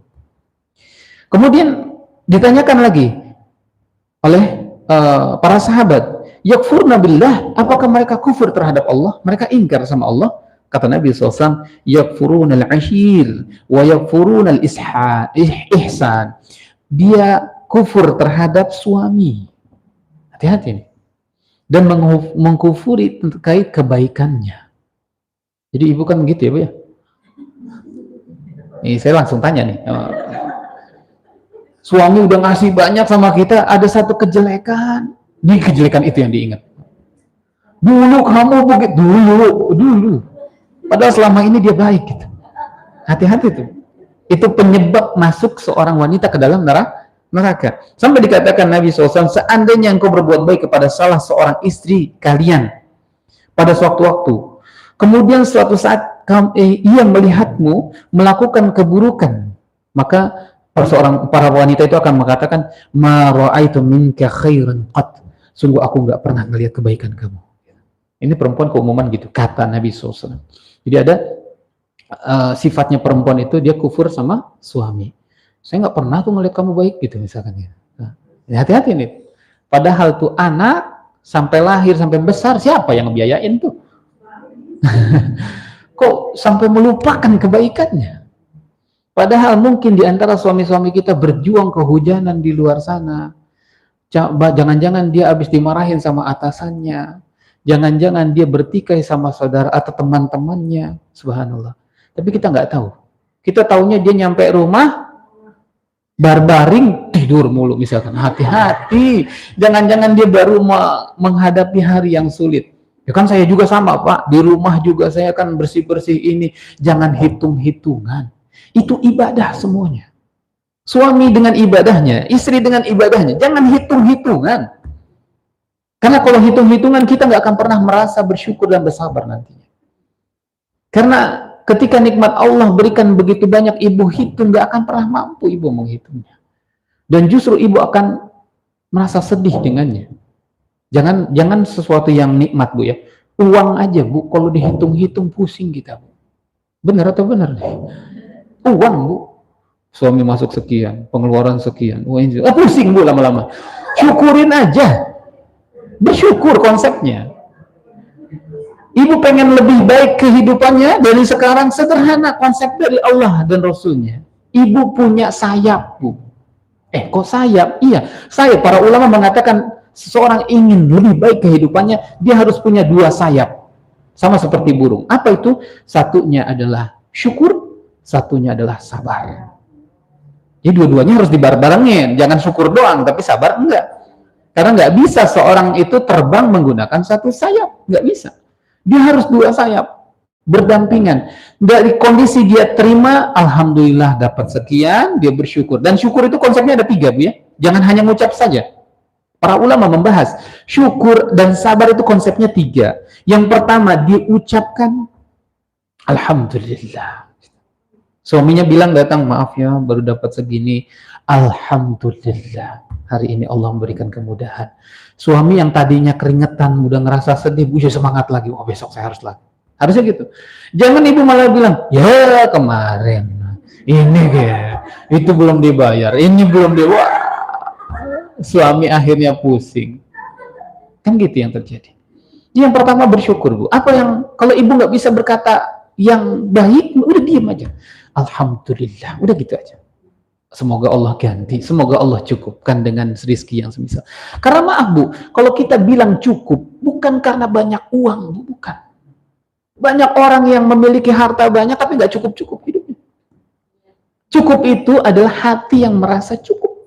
S1: Kemudian ditanyakan lagi oleh para sahabat, yakfurna billah, apakah mereka kufur terhadap Allah? Mereka ingkar sama Allah? Kata Nabi SAW, yakfurunal ashir wa yakfurunal ihsan. Dia kufur terhadap suami. Hati-hati nih. Dan mengkufuri terkait kebaikannya. Jadi ibu kan begitu ya Bu ya? Nih saya langsung tanya nih. Suami udah ngasih banyak sama kita, ada satu kejelekan. Di kejelekan itu yang diingat. Dulu kamu begitu, dulu. Padahal selama ini dia baik gitu. Hati-hati tuh. Itu penyebab masuk seorang wanita ke dalam neraka. Sampai dikatakan Nabi SAW, seandainya engkau berbuat baik kepada salah seorang istri kalian pada suatu waktu, kemudian suatu saat ia melihatmu melakukan keburukan, maka para wanita itu akan mengatakan, ma ra'aitu minka khairan qat, sungguh aku nggak pernah melihat kebaikan kamu. Ini perempuan keumuman gitu, kata Nabi SAW. Jadi ada sifatnya perempuan itu, dia kufur sama suami. Saya nggak pernah tuh ngeliat kamu baik gitu misalkan ya. Nah, hati-hati nih. Padahal tuh anak sampai lahir sampai besar siapa yang ngebiayain tuh? Kok sampai melupakan kebaikannya? Padahal mungkin di antara suami-suami kita berjuang kehujanan di luar sana. Jangan-jangan dia habis dimarahin sama atasannya. Jangan-jangan dia bertikai sama saudara atau teman-temannya. Subhanallah. Tapi kita nggak tahu. Kita taunya dia nyampe rumah, barbaring, tidur mulu misalkan. Hati-hati. Jangan-jangan dia baru menghadapi hari yang sulit. Ya kan saya juga sama Pak. Di rumah juga saya kan bersih-bersih ini. Jangan hitung-hitungan. Itu ibadah semuanya. Suami dengan ibadahnya, istri dengan ibadahnya. Jangan hitung-hitungan. Karena kalau hitung-hitungan kita nggak akan pernah merasa bersyukur dan bersabar nantinya. Karena ketika nikmat Allah berikan begitu banyak, ibu hitung, nggak akan pernah mampu ibu menghitungnya. Dan justru ibu akan merasa sedih dengannya. Jangan sesuatu yang nikmat Bu ya. Uang aja Bu, kalau dihitung-hitung pusing kita Bu. Benar atau benar? Uang Bu, suami masuk sekian, pengeluaran sekian, pusing Bu lama-lama. Syukurin aja, bersyukur konsepnya. Ibu pengen lebih baik kehidupannya dari sekarang, sederhana konsep dari Allah dan Rasulnya. Ibu punya sayap Bu. Kok sayap? Iya, sayap. Para ulama mengatakan seseorang ingin lebih baik kehidupannya, dia harus punya dua sayap. Sama seperti burung. Apa itu? Satunya adalah syukur, satunya adalah sabar. Jadi dua-duanya harus dibarengin. Jangan syukur doang, tapi sabar enggak. Karena nggak bisa seorang itu terbang menggunakan satu sayap. Nggak bisa. Dia harus dua sayap. Berdampingan. Dari kondisi dia terima, alhamdulillah dapat sekian, dia bersyukur. Dan syukur itu konsepnya ada 3 Bu ya. Jangan hanya ngucap saja. Para ulama membahas syukur dan sabar itu konsepnya 3. Yang pertama, diucapkan alhamdulillah. Suaminya bilang datang, maaf ya baru dapat segini, alhamdulillah hari ini Allah memberikan kemudahan. Suami yang tadinya keringetan, udah ngerasa sedih, bisa semangat lagi, oh besok saya harus lagi. Harusnya gitu. Jangan ibu malah bilang, ya kemarin ini ya, itu belum dibayar, ini belum dibayar. Suami akhirnya pusing. Kan gitu yang terjadi. Yang pertama bersyukur Bu. Apa yang, kalau ibu nggak bisa berkata yang baik, udah diam aja. Alhamdulillah, udah gitu aja. Semoga Allah ganti, semoga Allah cukupkan dengan rezeki yang semisal. Karena maaf Bu, kalau kita bilang cukup, bukan karena banyak uang Bu, bukan. Banyak orang yang memiliki harta banyak tapi nggak cukup-cukup hidupnya. Cukup itu adalah hati yang merasa cukup.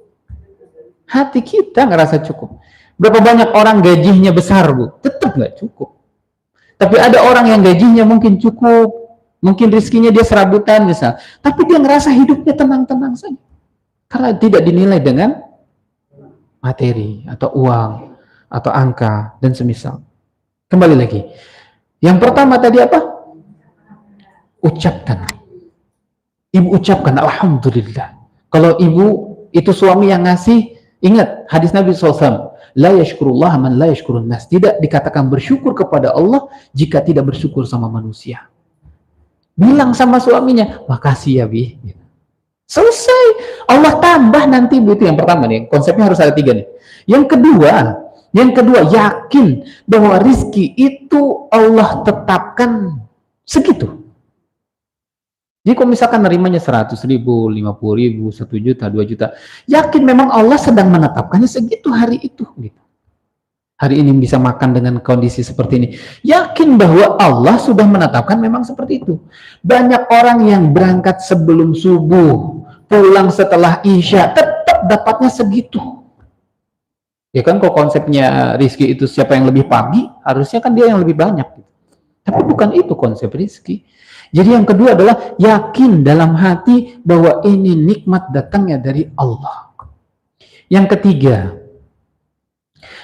S1: Hati kita ngerasa cukup. Berapa banyak orang gajinya besar Bu, tetap nggak cukup. Tapi ada orang yang gajinya mungkin cukup, mungkin rezekinya dia serabutan misal, tapi dia ngerasa hidupnya tenang-tenang saja. Karena tidak dinilai dengan materi atau uang atau angka dan semisal. Kembali lagi. Yang pertama tadi apa? Ucapkan. Ibu ucapkan alhamdulillah. Kalau ibu itu suami yang ngasih, ingat hadis Nabi SAW, la yashkurullah man la yashkurun nas. Tidak dikatakan bersyukur kepada Allah jika tidak bersyukur sama manusia. Bilang sama suaminya, makasih ya Bi. Selesai. Allah tambah nanti Bu. Itu yang pertama nih. Konsepnya harus ada 3 nih. Yang kedua yakin bahwa rizki itu Allah tetapkan segitu. Jadi kalau misalkan nerimanya 100.000, 50.000, 1 juta, 2 juta, yakin memang Allah sedang menetapkannya segitu hari itu. Gitu. Hari ini bisa makan dengan kondisi seperti ini. Yakin bahwa Allah sudah menetapkan memang seperti itu. Banyak orang yang berangkat sebelum subuh, pulang setelah isya, tetap dapatnya segitu. Ya kan kalau konsepnya rizki itu siapa yang lebih pagi, harusnya kan dia yang lebih banyak. Tapi bukan itu konsep rizki. Jadi yang kedua adalah yakin dalam hati bahwa ini nikmat datangnya dari Allah. Yang ketiga,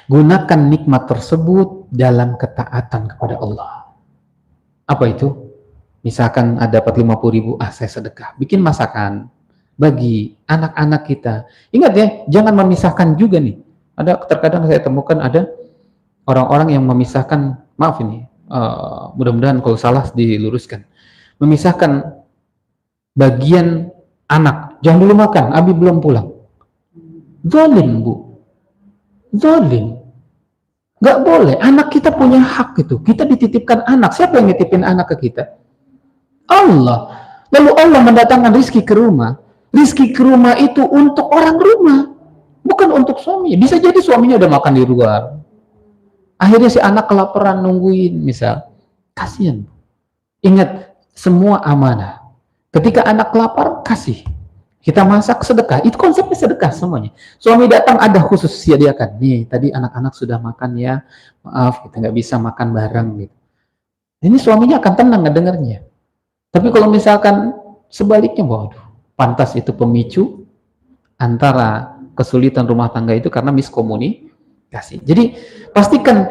S1: gunakan nikmat tersebut dalam ketaatan kepada Allah. Apa itu? Misalkan dapat 50.000, saya sedekah, bikin masakan bagi anak-anak kita. Ingat ya, jangan memisahkan juga nih. Terkadang saya temukan ada orang-orang yang memisahkan, maaf ini, mudah-mudahan kalau salah diluruskan, memisahkan bagian anak. Jangan dulu makan, Abi belum pulang. Zalim Bu, zalim. Nggak boleh. Anak kita punya hak itu. Kita dititipkan anak. Siapa yang nitipin anak ke kita? Allah. Lalu Allah mendatangkan rizki ke rumah. Rizki ke rumah itu untuk orang rumah, bukan untuk suami. Bisa jadi suaminya udah makan di luar. Akhirnya si anak kelaparan nungguin, misal. Kasihan. Ingat, semua amanah. Ketika anak lapar, kasih. Kita masak, sedekah. Itu konsepnya sedekah semuanya. Suami datang, ada khusus sediakan. Nih, tadi anak-anak sudah makan ya. Maaf, kita nggak bisa makan bareng. Gitu. Ini suaminya akan tenang ngedengarnya. Tapi kalau misalkan sebaliknya, waduh, pantas itu pemicu antara kesulitan rumah tangga itu karena miskomunikasi. Jadi, pastikan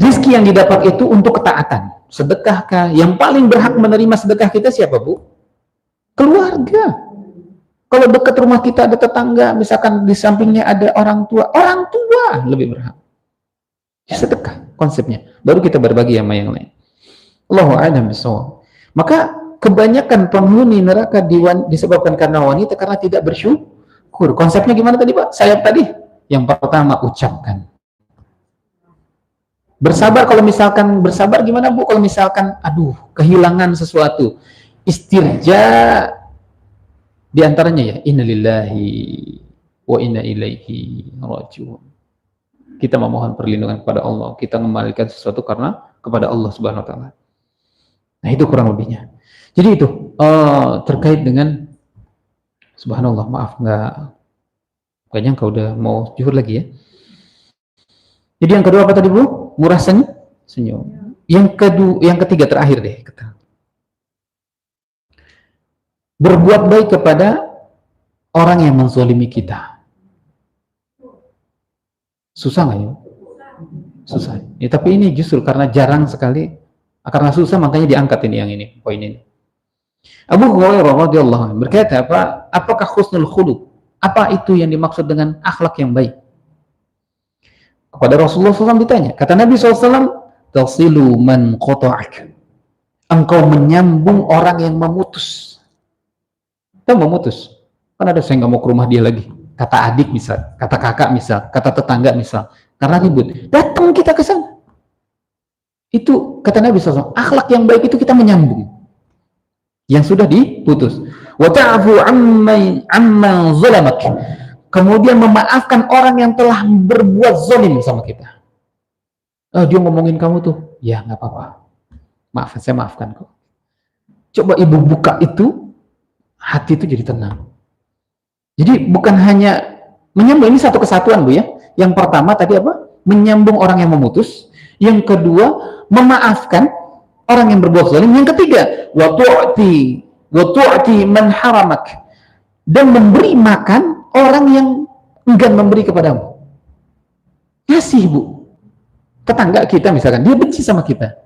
S1: rizki yang didapat itu untuk ketaatan. Sedekahkah? Yang paling berhak menerima sedekah kita siapa Bu? Keluarga. Kalau dekat rumah kita ada tetangga, misalkan di sampingnya ada orang tua lebih berhak. Sedekah konsepnya. Baru kita berbagi sama yang lain. Allahu a'lam bishawab. Maka kebanyakan penghuni neraka disebabkan karena wanita karena tidak bersyukur. Konsepnya gimana tadi Pak? Sayap tadi. Yang pertama ucapkan. Bersabar kalau misalkan bersabar gimana Bu? Kalau misalkan kehilangan sesuatu. Istirja di antaranya ya, innalillahi wa inna ilaihi raji'un. Kita memohon perlindungan kepada Allah, kita mengembalikan sesuatu karena kepada Allah Subhanahu wa taala. Nah, itu kurang lebihnya. Jadi itu terkait dengan subhanallah, maaf nggak nyangka udah mau zuhur lagi ya. Jadi yang kedua apa tadi Bu? Murah senyum. Yang ketiga terakhir deh. Berbuat baik kepada orang yang menzalimi kita. Susah nggak ya? Susah. Ya, tapi ini justru karena jarang sekali, karena susah makanya diangkat ini poin ini. Abu Hurairah radhiyallahu anhu berkata apakah husnul khuluq? Apa itu yang dimaksud dengan akhlak yang baik? Kepada Rasulullah SAW ditanya, kata Nabi SAW, tasilu man qata'ak. Engkau menyambung orang yang memutus. Kita memutus. Kan ada saya nggak mau ke rumah dia lagi. Kata adik misal, kata kakak misal, kata tetangga misal. Karena ribut. Datang kita ke sana. Itu kata Nabi SAW, akhlak yang baik itu kita menyambung. Yang sudah diputus. wa ta'fu amman zalamak. Kemudian memaafkan orang yang telah berbuat zalim sama kita. Oh, dia ngomongin kamu tuh, ya nggak apa-apa. Maaf, saya maafkan kok. Coba ibu buka itu, hati itu jadi tenang. Jadi bukan hanya menyambung, ini satu kesatuan Bu ya. Yang pertama tadi apa? Menyambung orang yang memutus. Yang kedua, memaafkan orang yang berbuat zalim. Yang ketiga, wa tu'ti man haramak. Dan memberi makan orang yang enggan memberi kepadamu. Kasih Bu. Tetangga kita misalkan, dia benci sama kita.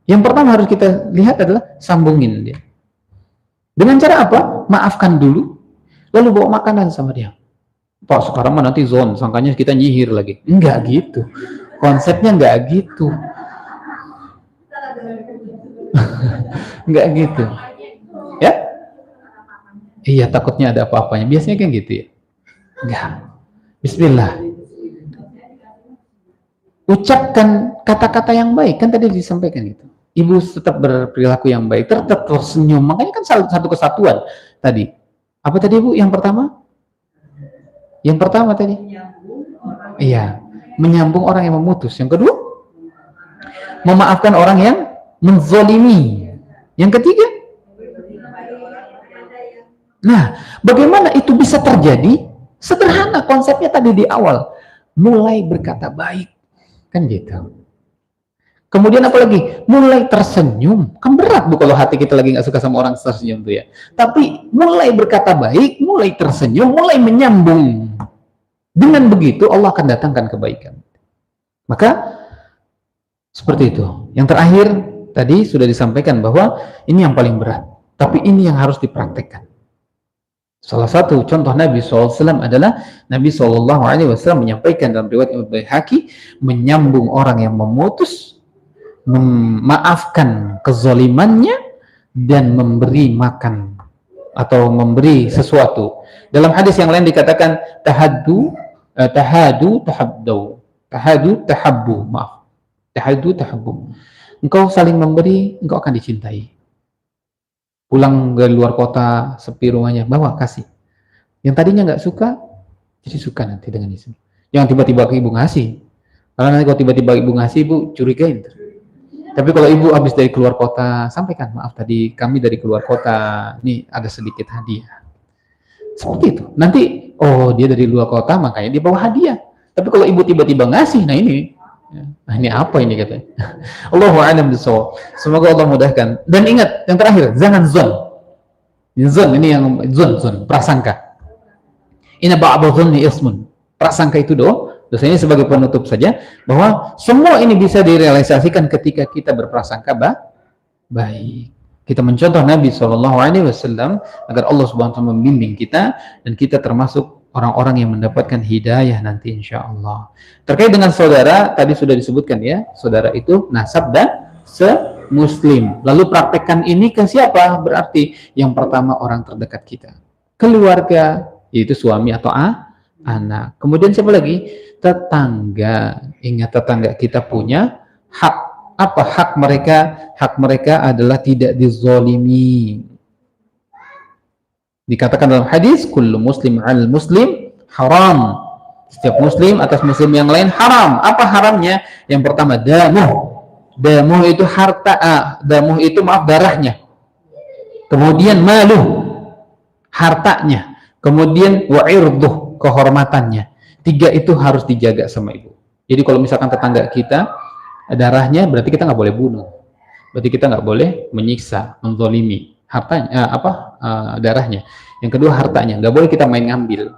S1: Yang pertama harus kita lihat adalah sambungin dia. Dengan cara apa? Maafkan dulu, lalu bawa makanan sama dia. Pak, sekarang mah nanti zone, sangkanya kita nyihir lagi. Enggak gitu. Konsepnya enggak gitu. Enggak gitu. Ya? Iya, takutnya ada apa-apanya. Biasanya kan gitu ya. Enggak. Bismillah. Ucapkan kata-kata yang baik, kan tadi disampaikan gitu. Ibu tetap berperilaku yang baik, tetap tersenyum. Makanya kan satu kesatuan tadi. Apa tadi Bu? Yang pertama? Yang pertama tadi? Iya, menyambung orang yang memutus. Yang kedua? Memaafkan orang yang menzolimi. Yang ketiga? Nah, bagaimana itu bisa terjadi? Sederhana konsepnya tadi di awal. Mulai berkata baik. Kan gitu. Kemudian apa lagi? Mulai tersenyum. Kan berat Bu kalau hati kita lagi nggak suka sama orang tersenyum tuh ya. Tapi mulai berkata baik, mulai tersenyum, mulai menyambung. Dengan begitu Allah akan datangkan kebaikan. Maka seperti itu. Yang terakhir tadi sudah disampaikan bahwa ini yang paling berat. Tapi ini yang harus dipraktekkan. Salah satu contoh Nabi SAW adalah Nabi SAW menyampaikan dalam riwayat Imam Baihaqi, menyambung orang yang memutus, memaafkan kezalimannya, dan memberi makan atau memberi sesuatu. Dalam hadis yang lain dikatakan tahadu tahabbu. Engkau saling memberi, engkau akan dicintai. Pulang dari luar kota, sepi rumahnya, bawa, kasih. Yang tadinya nggak suka, jadi suka nanti dengan itu. Yang tiba-tiba ke ibu ngasih. Karena nanti kalau tiba-tiba ibu ngasih, ibu curigain. Tapi kalau ibu habis dari keluar kota, sampaikan, maaf tadi kami dari keluar kota, nih ada sedikit hadiah. Seperti itu. Nanti, oh dia dari luar kota, makanya dia bawa hadiah. Tapi kalau ibu tiba-tiba ngasih, nah ini apa ini katanya. Allahu a'lam bishawab. Semoga Allah mudahkan. Dan ingat yang terakhir, jangan zon. Zon ini yang zon prasangka. Inna ba'da dzanni ismun. Prasangka itu dosanya sebagai penutup saja bahwa semua ini bisa direalisasikan ketika kita berprasangka baik. Kita mencontoh Nabi SAW agar Allah Subhanahu wa taala membimbing kita dan kita termasuk orang-orang yang mendapatkan hidayah nanti insya Allah. Terkait dengan saudara, tadi sudah disebutkan ya, saudara itu nasab dan se-muslim. Lalu praktekkan ini ke siapa? Berarti yang pertama orang terdekat kita. Keluarga, yaitu suami atau anak. Kemudian siapa lagi? Tetangga. Ingat tetangga kita punya hak. Apa hak mereka? Hak mereka adalah tidak dizolimi. Dikatakan dalam hadis, kullu muslim al muslim haram. Setiap muslim atas muslim yang lain haram. Apa haramnya? Yang pertama damuh. Damuh itu harta, damuh itu darahnya. Kemudian maluh, hartanya. Kemudian wa'irduh, kehormatannya. 3 itu harus dijaga sama ibu. Jadi kalau misalkan tetangga kita darahnya, berarti kita nggak boleh bunuh. Berarti kita nggak boleh menyiksa, menzolimi. Hartanya darahnya. Yang kedua hartanya, nggak boleh kita main ngambil,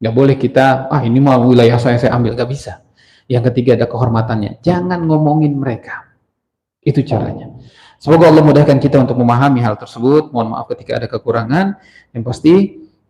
S1: nggak boleh kita ini mah wilayah saya ambil, nggak bisa. Yang ketiga ada kehormatannya, jangan ngomongin mereka. Itu caranya. Semoga Allah mudahkan kita untuk memahami hal tersebut. Mohon maaf ketika ada kekurangan. Yang pasti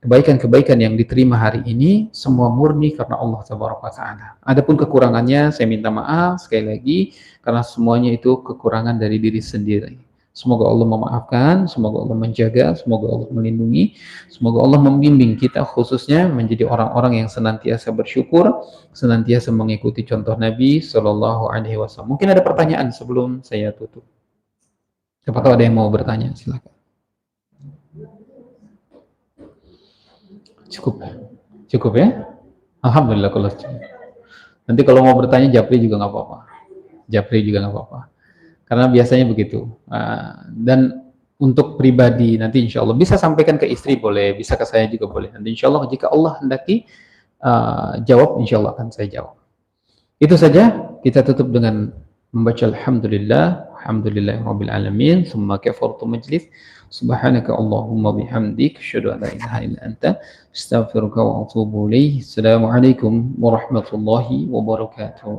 S1: kebaikan-kebaikan yang diterima hari ini semua murni karena Allah Subhanahu wa taala. Adapun kekurangannya saya minta maaf sekali lagi karena semuanya itu kekurangan dari diri sendiri. Semoga Allah memaafkan, semoga Allah menjaga, semoga Allah melindungi, semoga Allah membimbing kita khususnya menjadi orang-orang yang senantiasa bersyukur, senantiasa mengikuti contoh Nabi Shallallahu Alaihi Wasallam. Mungkin ada pertanyaan sebelum saya tutup. Siapa tahu ada yang mau bertanya, silakan. Cukup, cukup ya. Alhamdulillah kalau cukup. Nanti kalau mau bertanya Japri juga nggak apa-apa. Japri juga nggak apa-apa. Karena biasanya begitu. Dan untuk pribadi nanti insya Allah bisa sampaikan ke istri boleh, bisa ke saya juga boleh. Nanti insya Allah jika Allah hendaki jawab, insya Allah akan saya jawab. Itu saja, kita tutup dengan membaca Alhamdulillah, Alhamdulillahirabbil alamin, tsumma kafartu majlis. Subhanaka Allahumma bihamdik, asyhadu an la ilaha illa anta, astaghfiruka wa atubu ilaik. Assalamualaikum warahmatullahi wabarakatuh.